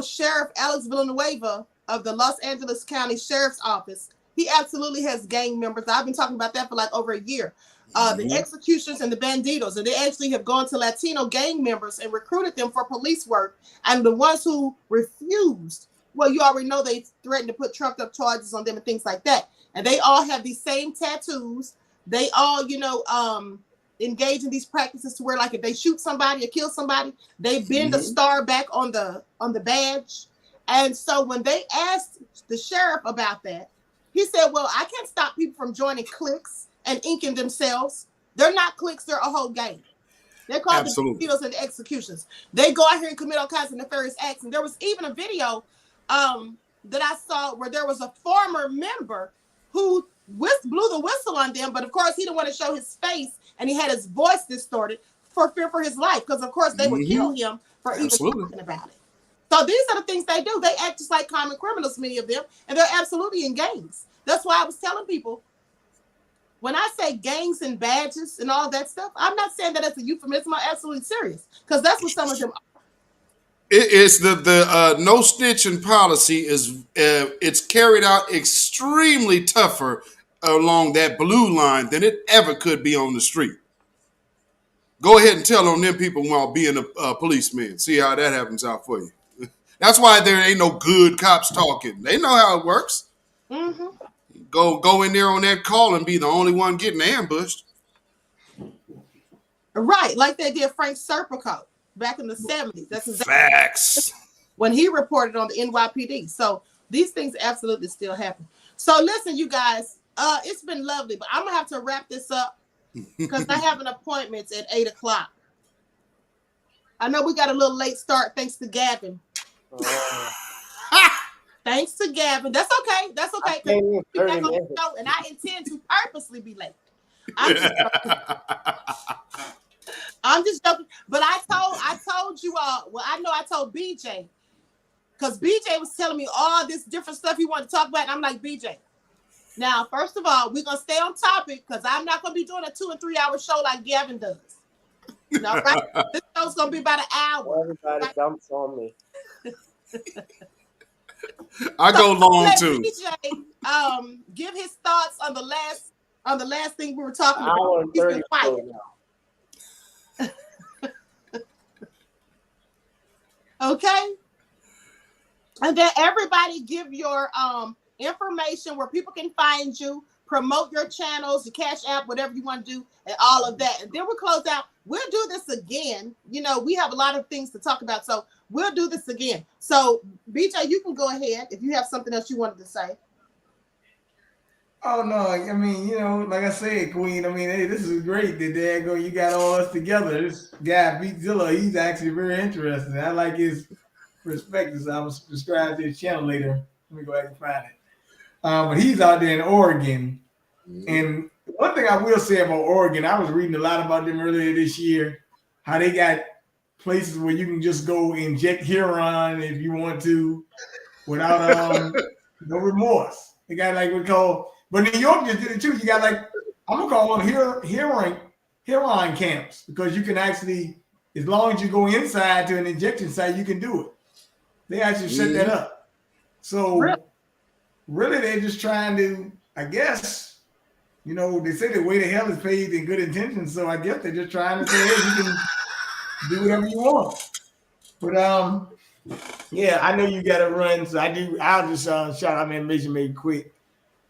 Sheriff Alex Villanueva of the Los Angeles County Sheriff's Office, he absolutely has gang members. I've been talking about that for like over a year. The executions and the banditos, and they actually have gone to Latino gang members and recruited them for police work. And the ones who refused, well, you already know they threatened to put trumped up charges on them and things like that. And they all have these same tattoos. They all, engage in these practices to where, like, if they shoot somebody or kill somebody, they bend a star back on the badge. And so when they asked the sheriff about that, he said, well, I can't stop people from joining cliques and inking themselves. They're not cliques, they're a whole gang. They're called the banditos and the executions. They go out here and commit all kinds of nefarious acts. And there was even a video that I saw where there was a former member who blew the whistle on them, but of course he didn't want to show his face, and he had his voice distorted for fear for his life, because of course they would kill him for even talking about it. So these are the things they do. They act just like common criminals, many of them, and they're absolutely in gangs. That's why I was telling people, when I say gangs and badges and all that stuff, I'm not saying that as a euphemism. I'm absolutely serious, because that's what some of them are. It's the no snitching policy is it's carried out extremely tougher along that blue line than it ever could be on the street. Go ahead and tell on them people while being a policeman. See how that happens out for you. That's why there ain't no good cops talking. They know how it works. Mm-hmm. Go in there on that call and be the only one getting ambushed. Right, like they did Frank Serpico back in the 70s. That's exactly Facts. when he reported on the NYPD. So these things absolutely still happen. So listen, you guys, it's been lovely, but I'm gonna have to wrap this up because I have an appointment at 8 o'clock. I know we got a little late start thanks to Gavin. Thanks to Gavin. That's okay. That's okay. And I intend to purposely be late. I'm just joking. But I told you all, well, I know I told BJ, because BJ was telling me all this different stuff he wanted to talk about. And I'm like, BJ, now, first of all, we're going to stay on topic, because I'm not going to be doing a 2 and 3 hour show like Gavin does. All right? This show's going to be about an hour. Everybody dumps on me. I go long too. BJ, give his thoughts on the last thing we were talking about. Hour and 30 now. Okay, and then everybody give your information where people can find you, promote your channels, your Cash App, whatever you want to do, and all of that. And then we'll close out. We'll do this again. You know, we have a lot of things to talk about, so we'll do this again. So, BJ, you can go ahead if you have something else you wanted to say. Oh no, I mean, you know, like I said, Queen, I mean, hey, this is great that you got all us together. This guy, Beatzilla, he's actually very interesting. I like his perspective. So I'm subscribed to his channel later. Let me go ahead and find it. But he's out there in Oregon. And one thing I will say about Oregon, I was reading a lot about them earlier this year, how they got places where you can just go inject heroin if you want to without no remorse. They got like we call, but New York just did it too. You got like, I'm gonna call them heroin camps, because you can actually, as long as you go inside to an injection site, you can do it. They actually set that up. So really they're just trying to, I guess, you know, they say the way to hell is paid in good intentions. So I guess they're just trying to say, hey, you can do whatever you want. But yeah, I know you got to run, so I'll just shout out my mission made quick.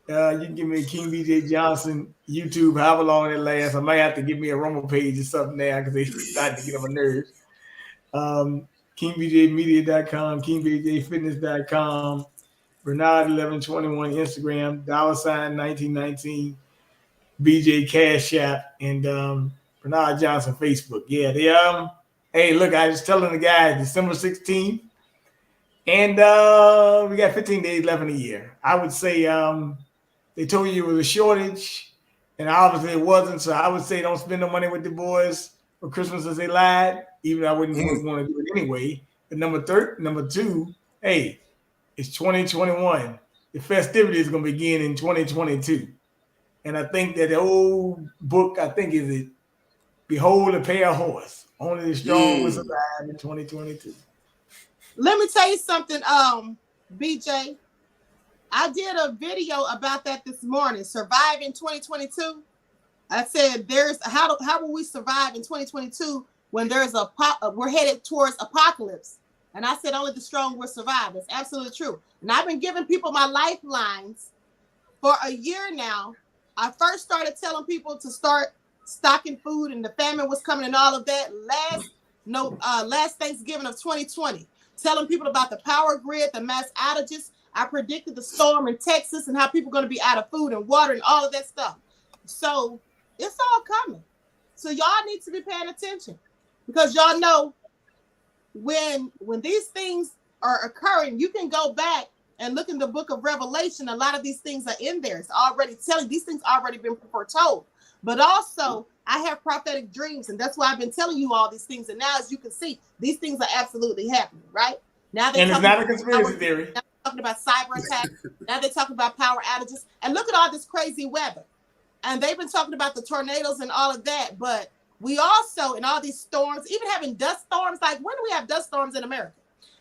You can give me a King BJ Johnson YouTube, however long it lasts. I might have to give me a Rumble page or something now, because they starting to get on my nerves. KingBJmedia.com, KingBJFitness.com, Bernard1121 Instagram, $1919 BJ Cash App, and Bernard Johnson Facebook. Yeah, they hey, look, I was telling the guys December 16th, and we got 15 days left in the year. I would say they told you it was a shortage, and obviously it wasn't. So I would say don't spend no money with the boys for Christmas, as they lied. Even though I wouldn't want to do it anyway. But number two, hey, it's 2021. The festivity is going to begin in 2022. And I think that the old book, I think, is it, Behold a Pale Horse. Only the strong will survive in 2022. Let me tell you something, BJ. I did a video about that this morning. Survive in 2022. I said, how will we survive in 2022 when we're headed towards apocalypse? And I said, only the strong will survive. That's absolutely true. And I've been giving people my lifelines for a year now. I first started telling people to start stocking food, and the famine was coming and all of that last Thanksgiving of 2020. Telling people about the power grid, the mass outages. I predicted the storm in Texas and how people are going to be out of food and water and all of that stuff. So it's all coming. So y'all need to be paying attention, because y'all know when these things are occurring, you can go back and look in the book of Revelation, a lot of these things are in there. It's already telling, these things already been foretold. But also, I have prophetic dreams, and that's why I've been telling you all these things. And now, as you can see, these things are absolutely happening, right? Now they're And it's talking not a about conspiracy theory. now they're talking about cyber attacks. Now they're talking about power outages. And look at all this crazy weather. And they've been talking about the tornadoes and all of that. But we also, in all these storms, even having dust storms, like when do we have dust storms in America?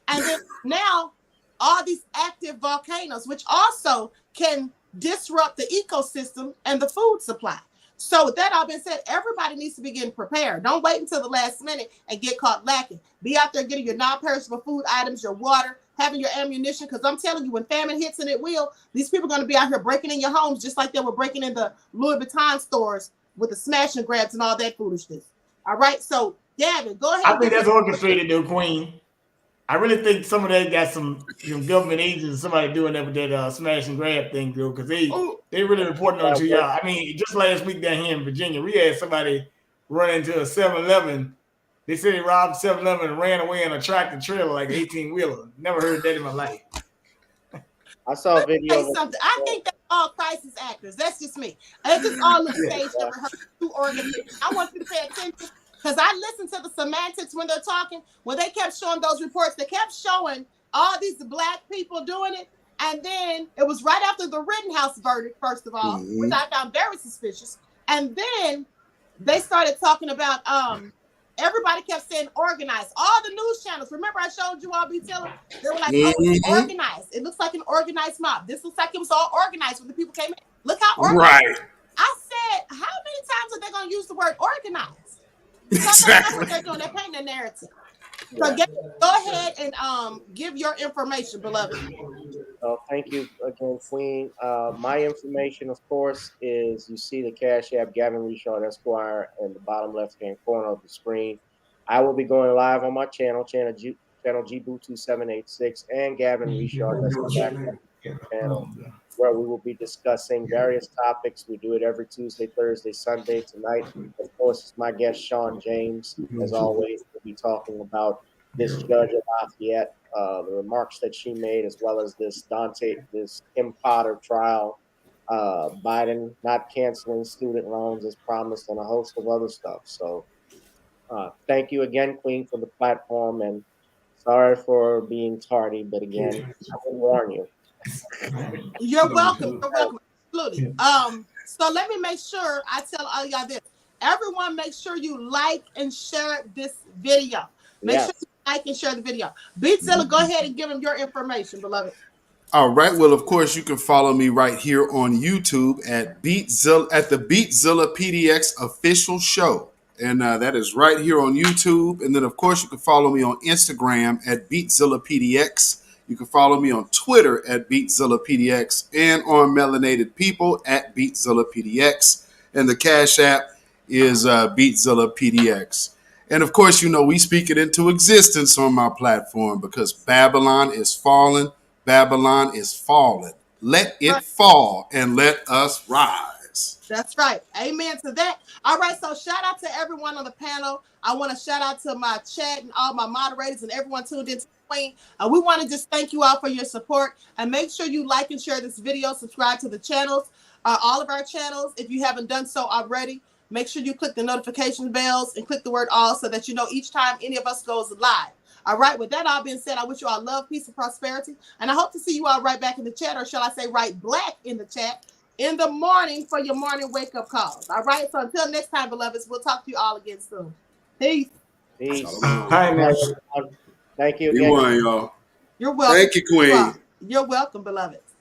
And then now, all these active volcanoes, which also can disrupt the ecosystem and the food supply. So with that all being said, everybody needs to be getting prepared. Don't wait until the last minute and get caught lacking. Be out there getting your non-perishable food items, your water, having your ammunition, because I'm telling you, when famine hits, and it will, these people are going to be out here breaking in your homes just like they were breaking in the Louis Vuitton stores with the smash and grabs and all that foolishness. All right, so Gavin, go ahead. I think that's orchestrated, though, Queen. I really think some of that got some government agents, somebody doing that with that smash and grab thing, though, because they really reporting on to y'all. I mean, just last week down here in Virginia, we had somebody run into a 7-Eleven. They said they robbed 7-Eleven and ran away in a tractor trailer like an 18-wheeler. Never heard that in my life. I saw a video. Something. I think that's all crisis actors. That's just me. It just all looks staged and rehearsed, too organized. I want you to pay attention. Because I listened to the semantics when they're talking, when they kept showing those reports, they kept showing all these black people doing it. And then it was right after the Rittenhouse verdict, first of all, which I found very suspicious. And then they started talking about, everybody kept saying organized. All the news channels, remember I showed you all, B. Tiller? They were like, oh, it's organized. It looks like an organized mob. This looks like it was all organized when the people came in. Look how organized. Right. I said, how many times are they going to use the word organized? Exactly. They're doing. They're painting a narrative. So go ahead and give your information, beloved. Thank you again, Queen. My information, of course, is you see the Cash App Gavin Richard Esquire in the bottom left-hand corner of the screen. I will be going live on my channel GBoo2786, and Gavin Richard Esquire channel, where we will be discussing various topics. We do it every Tuesday, Thursday, Sunday. Tonight, of course, it's my guest, Sean James. As always, we'll be talking about this judge of Lafayette, the remarks that she made, as well as this Kim Potter trial, Biden not canceling student loans as promised, and a host of other stuff. So thank you again, Queen, for the platform, and sorry for being tardy, but again, I will warn you. You're welcome. You're welcome. Absolutely. So let me make sure I tell all y'all this. Everyone, make sure you like and share this video. Make sure you like and share the video. Beatzilla, go ahead and give them your information, beloved. All right. Well, of course, you can follow me right here on YouTube at the Beatzilla PDX official show. And that is right here on YouTube. And then, of course, you can follow me on Instagram at Beatzilla PDX. You can follow me on Twitter at Beatzilla PDX and on Melanated People at Beatzilla PDX. And the Cash App is Beatzilla PDX. And of course, you know, we speak it into existence on my platform because Babylon is falling. Babylon is falling. Let it fall and let us rise. That's right. Amen to that. All right. So shout out to everyone on the panel. I want to shout out to my chat and all my moderators and everyone tuned into Queen. We want to just thank you all for your support, and make sure you like and share this video. Subscribe to the channels, all of our channels. If you haven't done so already, make sure you click the notification bells and click the word all so that you know each time any of us goes live. All right. With that all being said, I wish you all love, peace, and prosperity. And I hope to see you all right back in the chat, or shall I say right Black in the chat, in the morning for your morning wake-up calls. All right. So until next time, beloveds, we'll talk to you all again soon. Peace. Peace. Hi, man. Thank you again. You won, y'all. You're welcome. Thank you, Queen. You're welcome, beloveds.